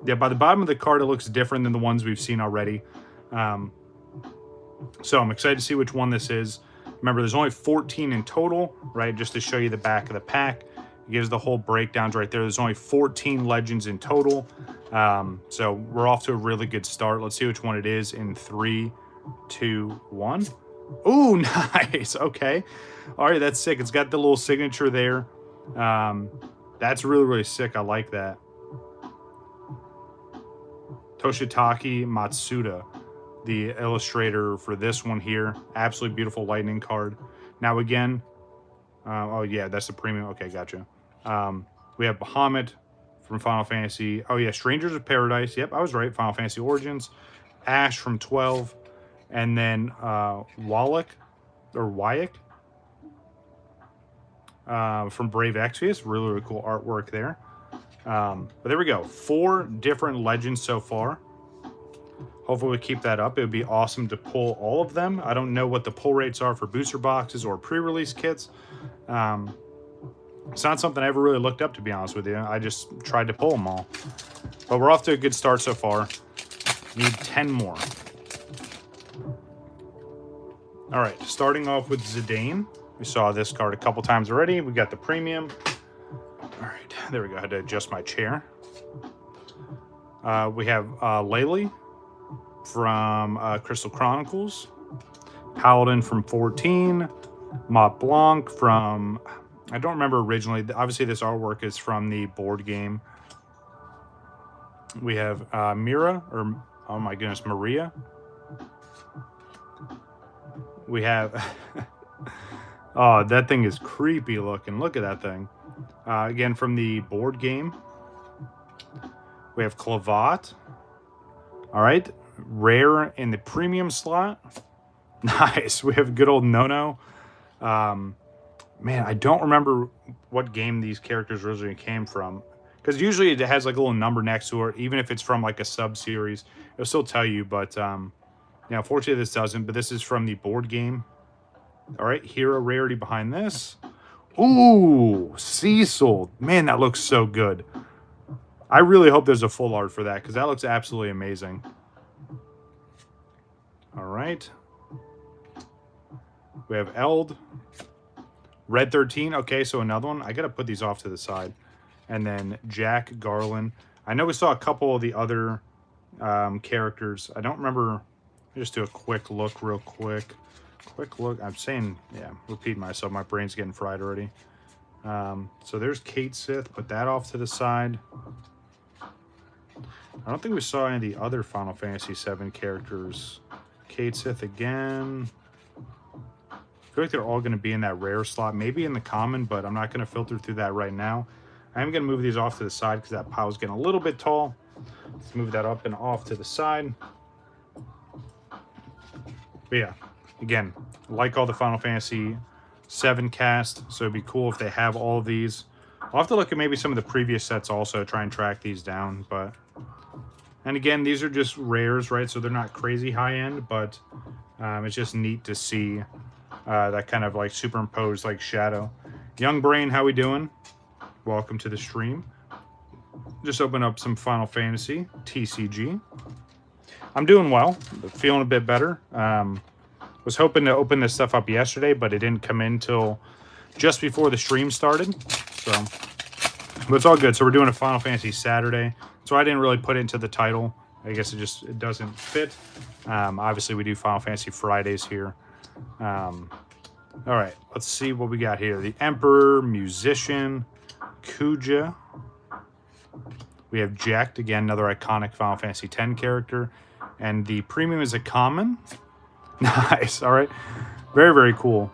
yeah, by the bottom of the card, it looks different than the ones we've seen already. So I'm excited to see which one this is. Remember, there's only 14 in total, right? Just to show you the back of the pack. It gives the whole breakdowns right there. There's only 14 legends in total. So we're off to a really good start. Let's see which one it is in 3, 2, 1. Ooh, nice. Okay. All right, that's sick. It's got the little signature there. That's really, really sick. I like that. Toshitaki Matsuda, the illustrator for this one here. Absolutely beautiful lightning card. Now again, oh yeah, that's the premium. Okay, gotcha. We have Bahamut from Final Fantasy. Oh yeah, Strangers of Paradise. Yep, I was right. Final Fantasy Origins. Ash from 12. And then Wallach or Wyack from Brave Exvius. Really, really cool artwork there. But there we go. 4 different legends so far. Hopefully we keep that up. It would be awesome to pull all of them. I don't know what the pull rates are for booster boxes or pre-release kits. It's not something I ever really looked up, to be honest with you. I just tried to pull them all. But we're off to a good start so far. Need 10 more. All right, starting off with Zidane. We saw this card a couple times already. We got the premium. All right, there we go. I had to adjust my chair. We have Laylee from Crystal Chronicles. Paladin from 14. Mont Blanc from... I don't remember originally. Obviously, this artwork is from the board game. We have Mira, or... oh my goodness, Maria. We have... oh, that thing is creepy looking. Look at that thing. Again, from the board game. We have Clavat. All right. Rare in the premium slot. Nice. We have good old Nono. Man, I don't remember what game these characters originally came from. Because usually it has like a little number next to it. Even if it's from like a sub-series, it'll still tell you. But, yeah, unfortunately this doesn't. But this is from the board game. All right. Hero rarity behind this. Ooh, Cecil. Man, that looks so good. I really hope there's a full art for that, because that looks absolutely amazing. All right. We have Eld. Red 13. Okay, so another one. I got to put these off to the side. And then Jack Garland. I know we saw a couple of the other characters. I don't remember. Just do a quick look real quick. Quick look. I'm saying, yeah, repeat myself. My brain's getting fried already. So there's Kate Sith. Put that off to the side. I don't think we saw any of the other Final Fantasy VII characters. Kate Sith again. I feel like they're all going to be in that rare slot. Maybe in the common, but I'm not going to filter through that right now. I am going to move these off to the side because that pile's getting a little bit tall. Let's move that up and off to the side. But yeah, again, like all the Final Fantasy VII cast, so it'd be cool if they have all of these. I'll have to look at maybe some of the previous sets also, try and track these down, but... And again, these are just rares, right? So they're not crazy high-end, but it's just neat to see that kind of like superimposed like shadow. Young Brain, how we doing? Welcome to the stream. Just open up some Final Fantasy TCG. I'm doing well, feeling a bit better. Was hoping to open this stuff up yesterday, but it didn't come in till just before the stream started. So, but it's all good. So we're doing a Final Fantasy Saturday. So I didn't really put it into the title. I guess it doesn't fit. Obviously, we do Final Fantasy Fridays here. All right, let's see what we got here. The Emperor, Musician, Kuja. We have Jacked, again, another iconic Final Fantasy X character. And the premium is a common. Nice, all right. Very, very cool.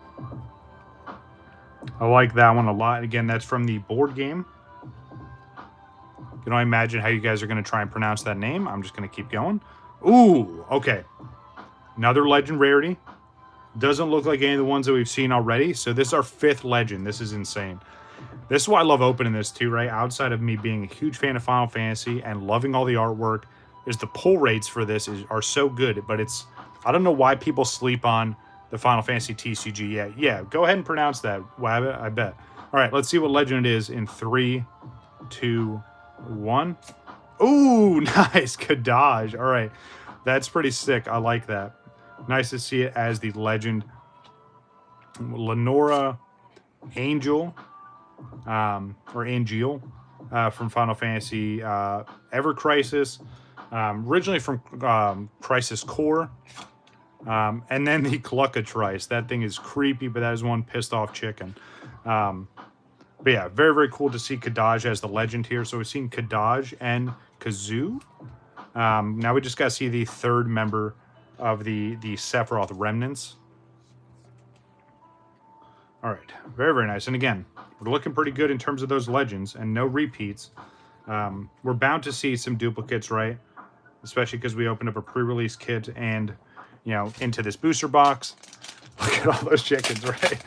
I like that one a lot. Again, that's from the board game. Can I imagine how you guys are going to try and pronounce that name? I'm just going to keep going. Ooh, okay. Another legend rarity. Doesn't look like any of the ones that we've seen already. So this is our 5th legend. This is insane. This is why I love opening this too, right? Outside of me being a huge fan of Final Fantasy and loving all the artwork, is the pull rates for this are so good. But it's, I don't know why people sleep on the Final Fantasy TCG. Yeah, go ahead and pronounce that, Wabbit, I bet. All right, let's see what legend it is in 3, 2, 1. Ooh, nice. Kadaj. All right, that's pretty sick. I like that. Nice to see it as the legend. Lenora Angel, or Angel, from Final Fantasy Ever Crisis. Originally from Crisis Core. And then the Cluckatrice. That thing is creepy, but that is one pissed off chicken. But yeah, very, very cool to see Kadaj as the legend here. So we've seen Kadaj and Kazoo. Now we just got to see the 3rd member of the Sephiroth Remnants. All right, very, very nice. And again, we're looking pretty good in terms of those legends and no repeats. We're bound to see some duplicates, right? Especially because we opened up a pre-release kit and, you know, into this booster box. Look at all those chickens, right?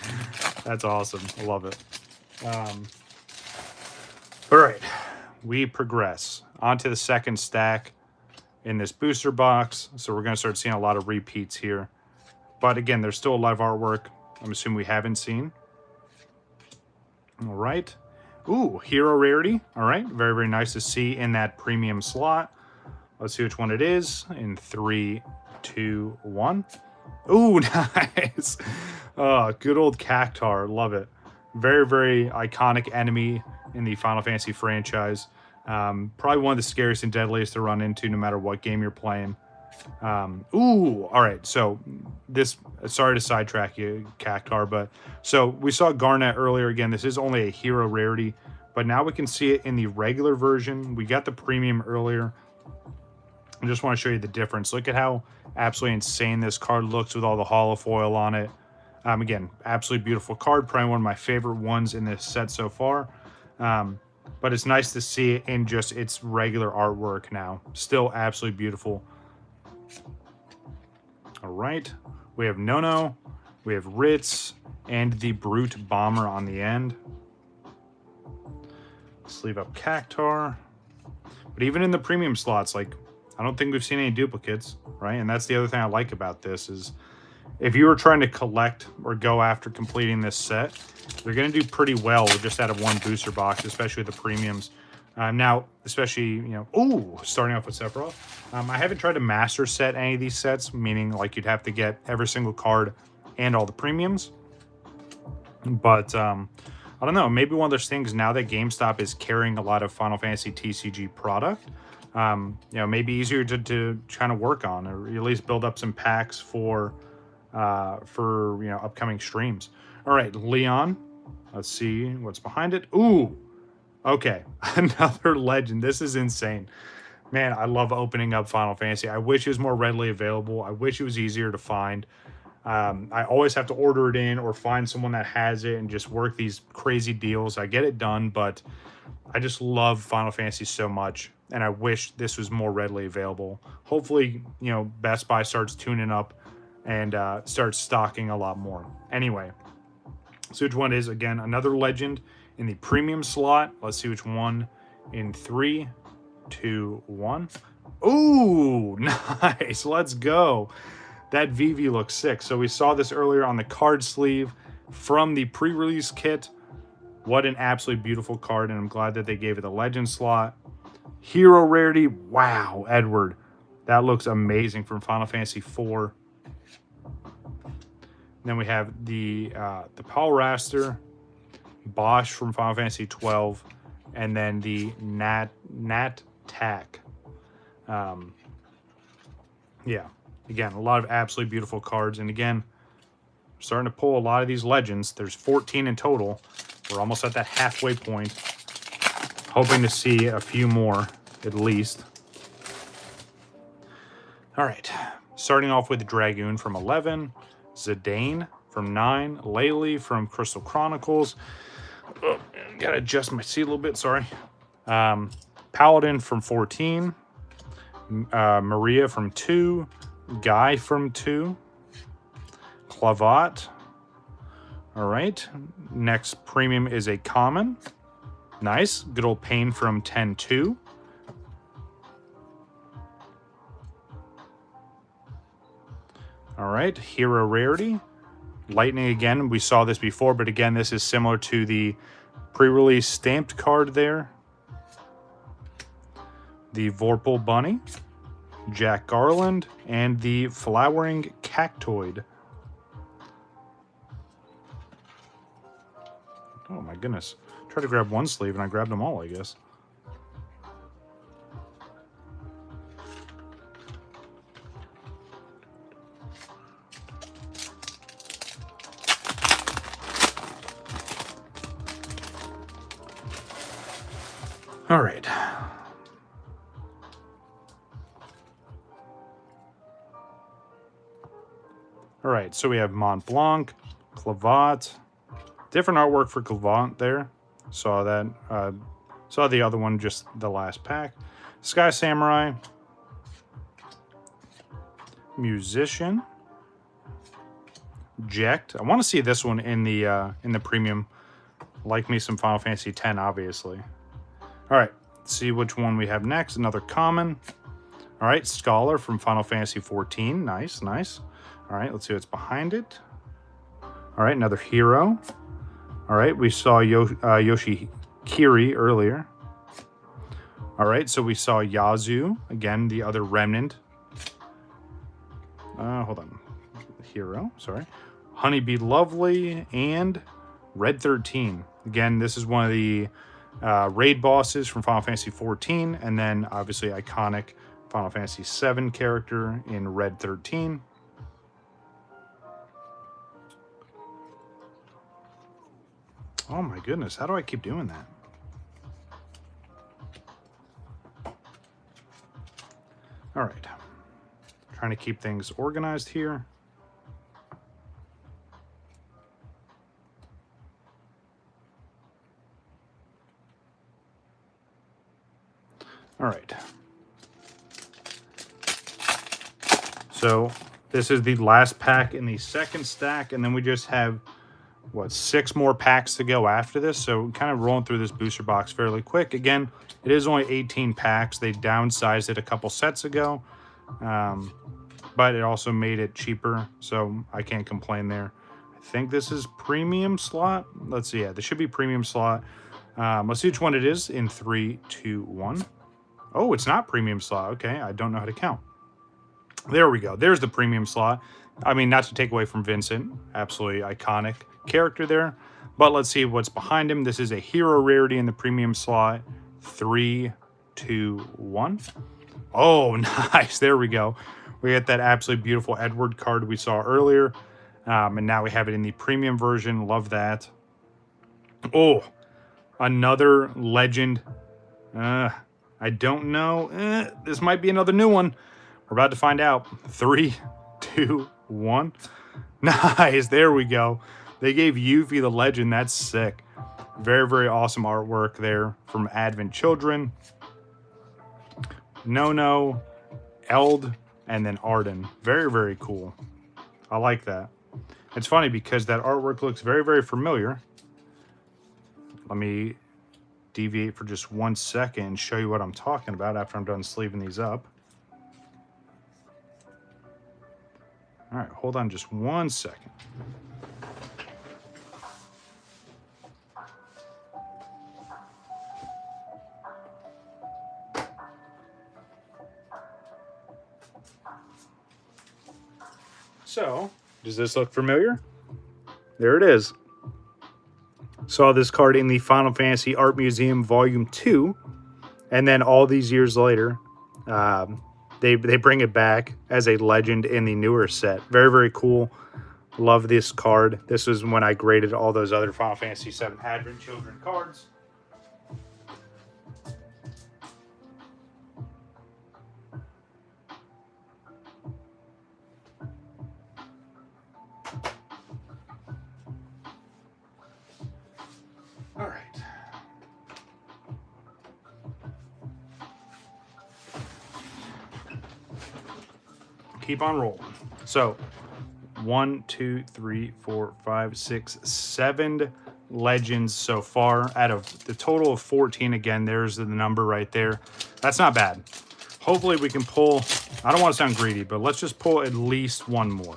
That's awesome. I love it. All right, we progress onto the 2nd stack in this booster box. So we're going to start seeing a lot of repeats here. But again, there's still a lot of artwork I'm assuming we haven't seen. All right. Ooh, hero rarity. All right, very, very nice to see in that premium slot. Let's see which one it is in 3, 2, 1. Ooh, nice. Oh, good old Cactar. Love it. Very, very iconic enemy in the Final Fantasy franchise. Probably one of the scariest and deadliest to run into no matter what game you're playing. Ooh, all right. So this, sorry to sidetrack you, Cactar, but so we saw Garnet earlier. Again, this is only a hero rarity, but now we can see it in the regular version. We got the premium earlier. I just want to show you the difference. Look at how absolutely insane this card looks with all the holofoil on it. Again, absolutely beautiful card. Probably one of my favorite ones in this set so far. But it's nice to see it in just its regular artwork now. Still absolutely beautiful. All right. We have Nono. We have Ritz. And the Brute Bomber on the end. Sleeve up Cactar. But even in the premium slots, like, I don't think we've seen any duplicates, right? And that's the other thing I like about this is if you were trying to collect or go after completing this set, you're going to do pretty well just out of one booster box, especially with the premiums. Now, especially, you know, ooh, starting off with Sephiroth. I haven't tried to master set any of these sets, meaning like you'd have to get every single card and all the premiums. But I don't know, maybe one of those things now that GameStop is carrying a lot of Final Fantasy TCG product, you know, maybe easier to kind of work on, or at least build up some packs for you know, upcoming streams. All right, Leon. Let's see what's behind it. Ooh, okay, another legend. This is insane, man. I love opening up Final Fantasy. I wish it was more readily available. I wish it was easier to find. I always have to order it in or find someone that has it and just work these crazy deals. I get it done, but I just love Final Fantasy so much, and I wish this was more readily available. Hopefully, you know, Best Buy starts tuning up and starts stocking a lot more. Anyway, so which one is, again, another legend in the premium slot. Let's see which one in 3, 2, 1. Ooh, nice. Let's go. That VV looks sick. So we saw this earlier on the card sleeve from the pre-release kit. What an absolutely beautiful card, and I'm glad that they gave it the legend slot. Hero rarity. Wow, Edward. That looks amazing from Final Fantasy IV. Then we have the Paul Raster, Bosch from Final Fantasy 12, and then the Nat Tack. Yeah, again, a lot of absolutely beautiful cards. And again, starting to pull a lot of these legends. There's 14 in total. We're almost at that halfway point. Hoping to see a few more, at least. All right, starting off with Dragoon from 11, Zidane from 9, Laylee from Crystal Chronicles. Oh, gotta adjust my seat a little bit, sorry. Paladin from 14, Maria from 2, Guy from 2, Clavat. All right, next premium is a common. Nice, good old Pain from 10-2. All right, Hero Rarity. Lightning again, we saw this before, but again, this is similar to the pre-release stamped card there. The Vorpal Bunny, Jack Garland, and the Flowering Cactoid. Oh my goodness. Tried to grab one sleeve and I grabbed them all, I guess. All right. All right, so we have Mont Blanc, Clavat. Different artwork for Clavat there. Saw that. Saw the other one, just the last pack. Sky Samurai. Musician. Jekt. I want to see this one in the premium. Like me some Final Fantasy X, obviously. All right, let's see which one we have next. Another common. All right, Scholar from Final Fantasy XIV. Nice, nice. All right, let's see what's behind it. All right, another hero. All right, we saw Yoshikiri earlier. All right, so we saw Yazoo. Again, the other remnant. Hold on. Hero, sorry. Honeybee Lovely and Red 13. Again, this is one of the raid bosses from Final Fantasy XIV, and then obviously iconic Final Fantasy VII character in Red 13. Oh my goodness, how do I keep doing that? All right, trying to keep things organized here. All right. So this is the last pack in the second stack, and then we just have, what, 6 more packs to go after this. So kind of rolling through this booster box fairly quick. Again, it is only 18 packs. They downsized it a couple sets ago, but it also made it cheaper, so I can't complain there. I think this is premium slot. Let's see. Yeah, this should be premium slot. Let's see which one it is in 3, 2, 1. Oh, it's not premium slot. Okay, I don't know how to count. There we go. There's the premium slot. I mean, not to take away from Vincent. Absolutely iconic character there. But let's see what's behind him. This is a hero rarity in the premium slot. 3, 2, 1. Oh, nice. There we go. We get that absolutely beautiful Edward card we saw earlier. And now we have it in the premium version. Love that. Oh, another legend. I don't know. This might be another new one. We're about to find out. 3, 2, 1. Nice. There we go. They gave Yuffie the legend. That's sick. Very, very awesome artwork there from Advent Children. Nono, Eld, and then Arden. Very, very cool. I like that. It's funny because that artwork looks very, very familiar. Let me deviate for just 1 second and show you what I'm talking about after I'm done sleeving these up. All right, hold on just 1 second. So, does this look familiar? There it is. Saw this card in the Final Fantasy Art Museum Volume 2. And then all these years later, they bring it back as a legend in the newer set. Very, very cool. Love this card. This was when I graded all those other Final Fantasy VII Advent Children cards. All right. Keep on rolling. So, 1, 2, 3, 4, 5, 6, 7 legends so far out of the total of 14. Again, there's the number right there. That's not bad. Hopefully we can pull, I don't want to sound greedy, but let's just pull at least one more.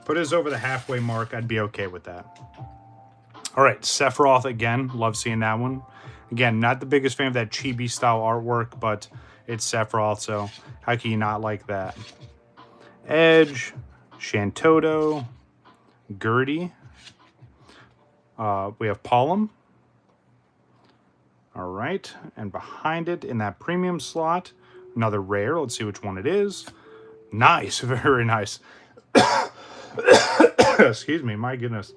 Put us over the halfway mark. I'd be okay with that. All right, Sephiroth again. Love seeing that one. Again, not the biggest fan of that chibi style artwork, but it's Sephiroth, so how can you not like that? Edge, Shantoto, Gertie. We have Palom. All right, and behind it in that premium slot, another rare. Let's see which one it is. Nice, very nice. Excuse me, my goodness.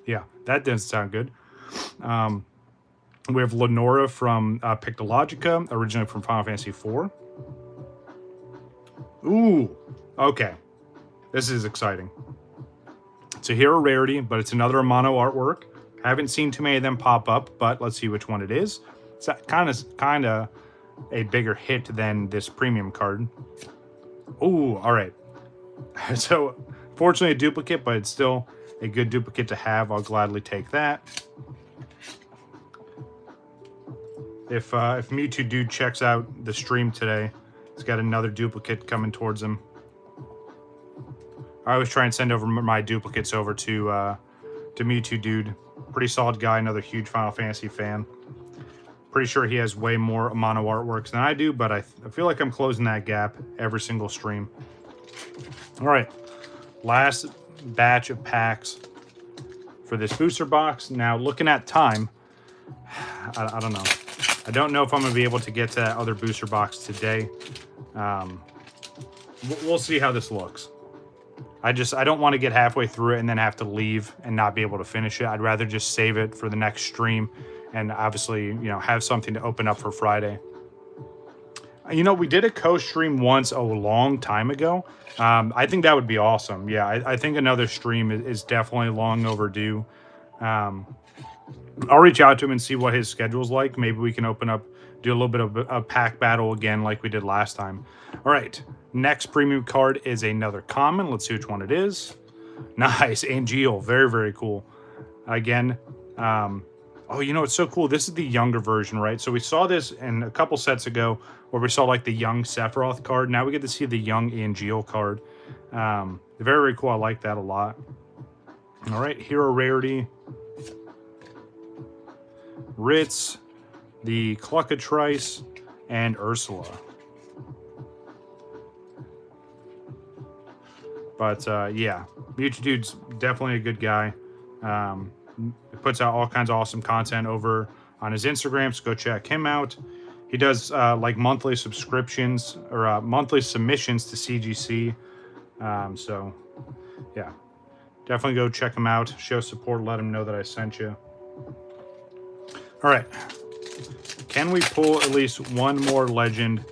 Yeah, that didn't sound good. We have Lenora from Pictologica, originally from Final Fantasy IV. Ooh, okay. This is exciting. It's a hero rarity, but it's another mono artwork. Haven't seen too many of them pop up, but let's see which one it is. It's kind of a bigger hit than this premium card. Ooh, all right. So, fortunately a duplicate, but it's still a good duplicate to have. I'll gladly take that. If Mewtwo Dude checks out the stream today, he's got another duplicate coming towards him. I always try and send over my duplicates over to Mewtwo Dude. Pretty solid guy, another huge Final Fantasy fan. Pretty sure he has way more mono artworks than I do, but I feel like I'm closing that gap every single stream. All right, last batch of packs for this booster box. Now, looking at time, I don't know. I don't know if I'm going to be able to get to that other booster box today. We'll see how this looks. I don't want to get halfway through it and then have to leave and not be able to finish it. I'd rather just save it for the next stream and obviously, you know, have something to open up for Friday. You know, we did a co-stream once a long time ago. I think that would be awesome. Yeah, I think another stream is definitely long overdue. I'll reach out to him and see what his schedule's like. Maybe we can open up, do a little bit of a pack battle again like we did last time. All right, next premium card is another common. Let's see which one it is. Nice, Angeal, very, very cool. Again, oh, you know, it's so cool. This is the younger version, right? So we saw this in a couple sets ago where we saw like the young Sephiroth card. Now we get to see the young Angeal card. Very, very cool. I like that a lot. All right, hero rarity. Ritz, the Cluckatrice, and Ursula. But yeah, Mewtwo Dude's definitely a good guy. Puts out all kinds of awesome content over on his Instagram, so go check him out. He does like monthly subscriptions or monthly submissions to CGC. So yeah, definitely go check him out. Show support. Let him know that I sent you. All right, can we pull at least one more legend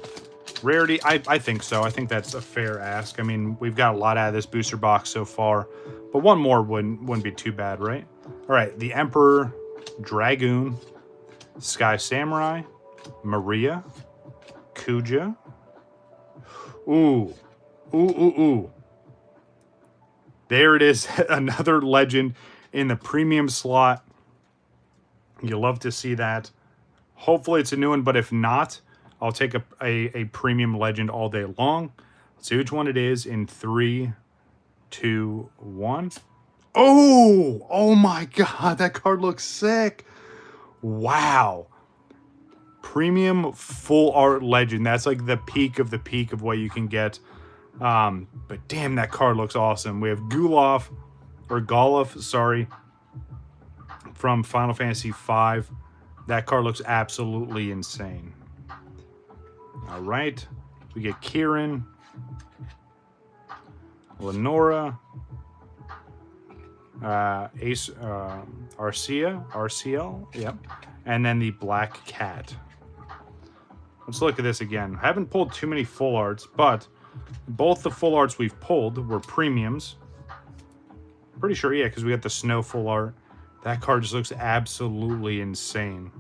rarity? I think so. I think that's a fair ask. I mean, we've got a lot out of this booster box so far, but one more wouldn't be too bad, right? All right, the Emperor, Dragoon, Sky Samurai, Maria, Kuja. Ooh. There it is, another legend in the premium slot. You love to see that. Hopefully it's a new one, but if not, I'll take a premium legend all day long. Let's see which one it is in 3, 2, 1. Oh my God, that card looks sick. Wow. Premium full art legend. That's like the peak of what you can get. But damn, that card looks awesome. We have Golov, sorry, from Final Fantasy V. That card looks absolutely insane. All right. We get Kieran, Lenora, Ace, RCL, yep. And then the Black Cat. Let's look at this again. I haven't pulled too many full arts, but both the full arts we've pulled were premiums. Pretty sure, yeah, because we got the Snow full art. That card just looks absolutely insane.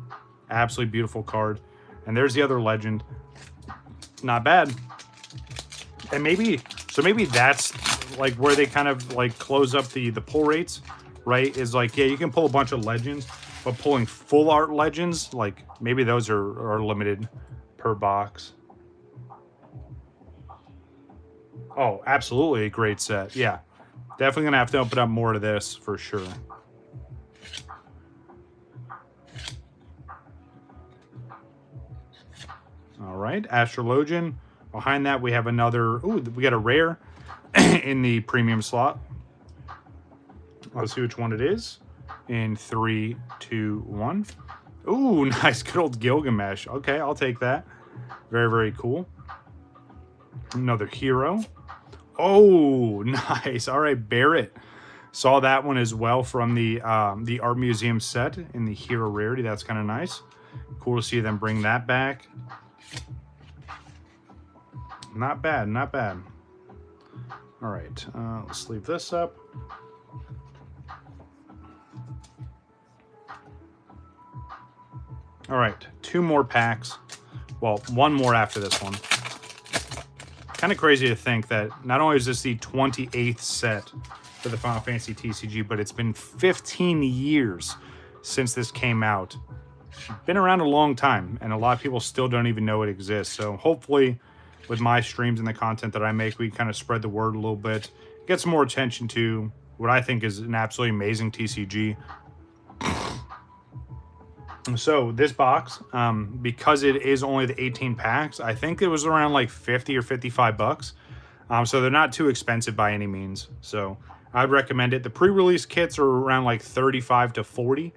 Absolutely beautiful card. And there's the other legend. Not bad. And maybe that's like where they kind of like close up the pull rates, right? Is like, yeah, you can pull a bunch of legends, but pulling full art legends, like maybe those are limited per box. Oh, absolutely a great set. Yeah. Definitely gonna have to open up more to this for sure. All right, Astrologian. Behind that, we have another. Ooh, we got a rare in the premium slot. Let's see which one it is. In 3, 2, 1. Ooh, nice, good old Gilgamesh. Okay, I'll take that. Very, very cool. Another hero. Oh, nice. All right, Barrett. Saw that one as well from the Art Museum set in the hero rarity. That's kind of nice. Cool to see them bring that back. Not bad, not bad. All right, let's leave this up. All right, 2 more packs. Well, 1 more after this one. Kind of crazy to think that not only is this the 28th set for the Final Fantasy TCG, but it's been 15 years since this came out. Been around a long time, and a lot of people still don't even know it exists. So hopefully, with my streams and the content that I make, we kind of spread the word a little bit, get some more attention to what I think is an absolutely amazing TCG. So this box, because it is only the 18 packs, I think it was around like 50 or 55 bucks. So they're not too expensive by any means. So I'd recommend it. The pre-release kits are around like 35 to 40.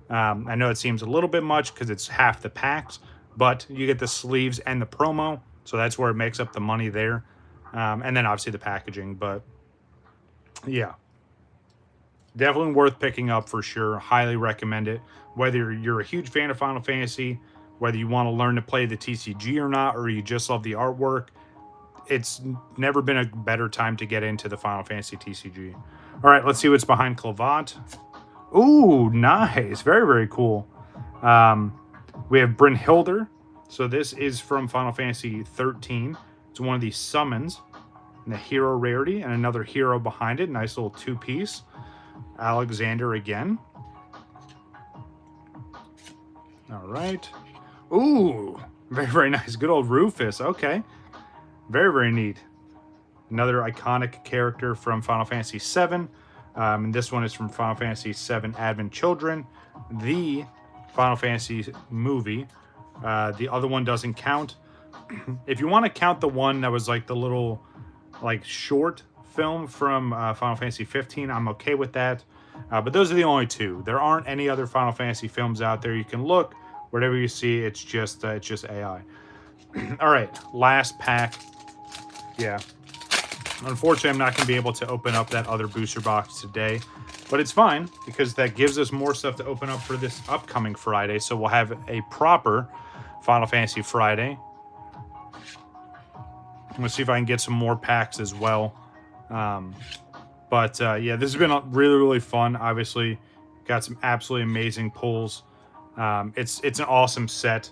I know it seems a little bit much because it's half the packs, but you get the sleeves and the promo. So that's where it makes up the money there. And then obviously the packaging, but yeah. Definitely worth picking up for sure. Highly recommend it. Whether you're a huge fan of Final Fantasy, whether you want to learn to play the TCG or not, or you just love the artwork, it's never been a better time to get into the Final Fantasy TCG. All right, let's see what's behind Clavat. Ooh, nice. Very, very cool. We have Brynhildr. So this is from Final Fantasy 13. It's one of these summons in the hero rarity, and another hero behind it. Nice little 2-piece. Alexander again. All right. Ooh, very, very nice. Good old Rufus. Okay. Very, very neat. Another iconic character from Final Fantasy VII. And this one is from Final Fantasy VII Advent Children, the Final Fantasy movie. The other one doesn't count. If you want to count the one that was like the little like short film from Final Fantasy 15, I'm okay with that. But those are the only 2. There aren't any other Final Fantasy films out there. You can look, whatever you see, it's just AI. All right, last pack. Yeah. Unfortunately, I'm not going to be able to open up that other booster box today, but it's fine because that gives us more stuff to open up for this upcoming Friday. So we'll have a proper Final Fantasy Friday. Let's see if I can get some more packs as well. Yeah, this has been really, really fun. Obviously, got some absolutely amazing pulls. It's an awesome set.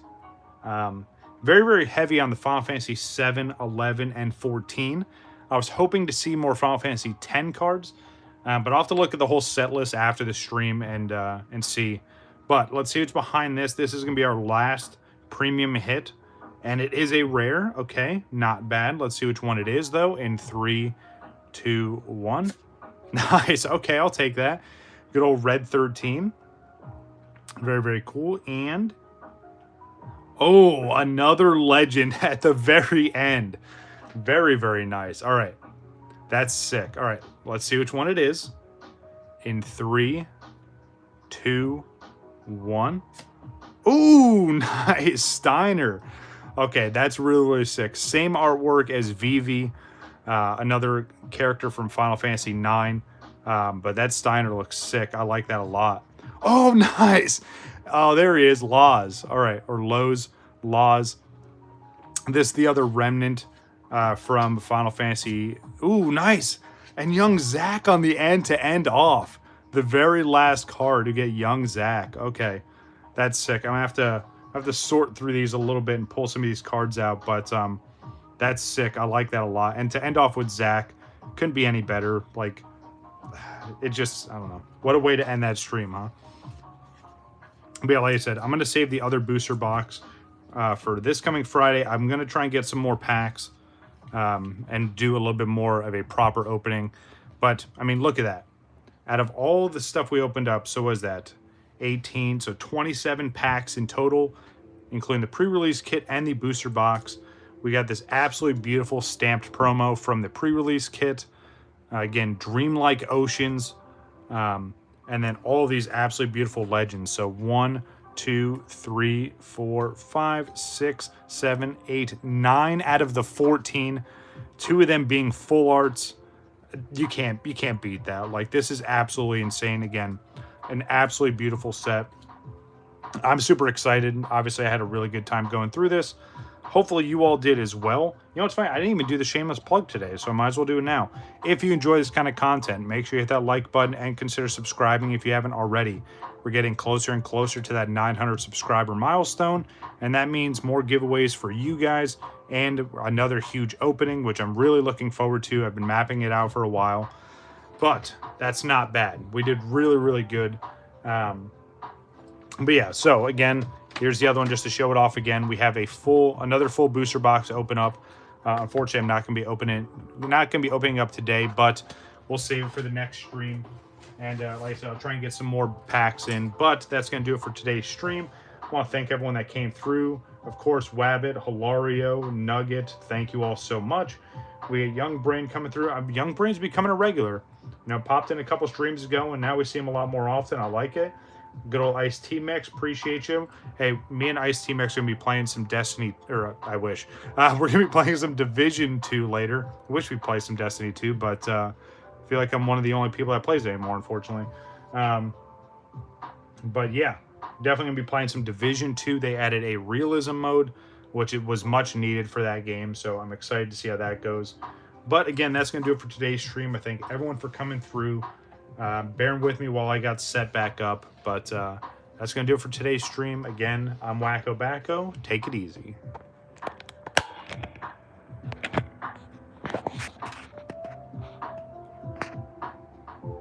Very, very heavy on the Final Fantasy 7, 11, and 14. I was hoping to see more Final Fantasy 10 cards, but I'll have to look at the whole set list after the stream and see. But let's see what's behind this. This is going to be our last premium hit, and it is a rare. Okay, not bad. Let's see which one it is, though, in 3, 2, 1. Nice. Okay, I'll take that. Good old Red 13. Very, very cool. And oh, another legend at the very end. Very, very nice. All right. That's sick. All right. Let's see which one it is. In 3, 2, 1. Ooh, nice. Steiner. Okay, that's really, really sick. Same artwork as Vivi, another character from Final Fantasy IX. But that Steiner looks sick. I like that a lot. Oh, nice. Oh, there he is. Laws. All right. Or Lowe's. Laws. This the other remnant from Final Fantasy. Ooh, nice. And young Zack on the end to end off. The very last card to get young Zack. Okay. That's sick. I'm gonna have to sort through these a little bit and pull some of these cards out, but that's sick. I like that a lot. And to end off with Zack, couldn't be any better. Like, it just, I don't know. What a way to end that stream, huh? But yeah, like I said, I'm gonna save the other booster box for this coming Friday. I'm gonna try and get some more packs and do a little bit more of a proper opening. But I mean, look at that. Out of all the stuff we opened up, so was that 18, so 27 packs in total, including the pre-release kit and the booster box. We got this absolutely beautiful stamped promo from the pre-release kit. Again, Dreamlike Oceans, and then all these absolutely beautiful legends. So 1, 2, 3, 4, 5, 6, 7, 8, 9 out of the 14. 2 of them being full arts. You can't beat that. Like, this is absolutely insane. Again, an absolutely beautiful set. I'm super excited. Obviously, I had a really good time going through this. Hopefully, you all did as well. You know, it's funny. I didn't even do the shameless plug today, so I might as well do it now. If you enjoy this kind of content, make sure you hit that like button and consider subscribing if you haven't already. We're getting closer and closer to that 900 subscriber milestone, and that means more giveaways for you guys and another huge opening, which I'm really looking forward to. I've been mapping it out for a while. But that's not bad. We did really, really good. But yeah, so again, here's the other one just to show it off again. We have another full booster box to open up. Unfortunately, I'm not going to be opening up today, but we'll save it for the next stream. And like I said, I'll try and get some more packs in. But that's going to do it for today's stream. I want to thank everyone that came through. Of course, Wabbit, Hilario, Nugget, thank you all so much. We had Young Brain coming through. Young Brain's becoming a regular. You know, popped in a couple streams ago, and now we see him a lot more often. I like it. Good old Ice T Mix, appreciate you. Hey, me and Ice T Mix are gonna be playing some Destiny, or I wish. We're gonna be playing some Division 2 later. I wish we'd play some Destiny 2, but I feel like I'm one of the only people that plays it anymore, unfortunately. But yeah, definitely gonna be playing some Division 2. They added a realism mode, which it was much needed for that game, so I'm excited to see how that goes. But again, that's going to do it for today's stream. I thank everyone for coming through, bearing with me while I got set back up. But that's going to do it for today's stream. Again, I'm WakoBako. Take it easy.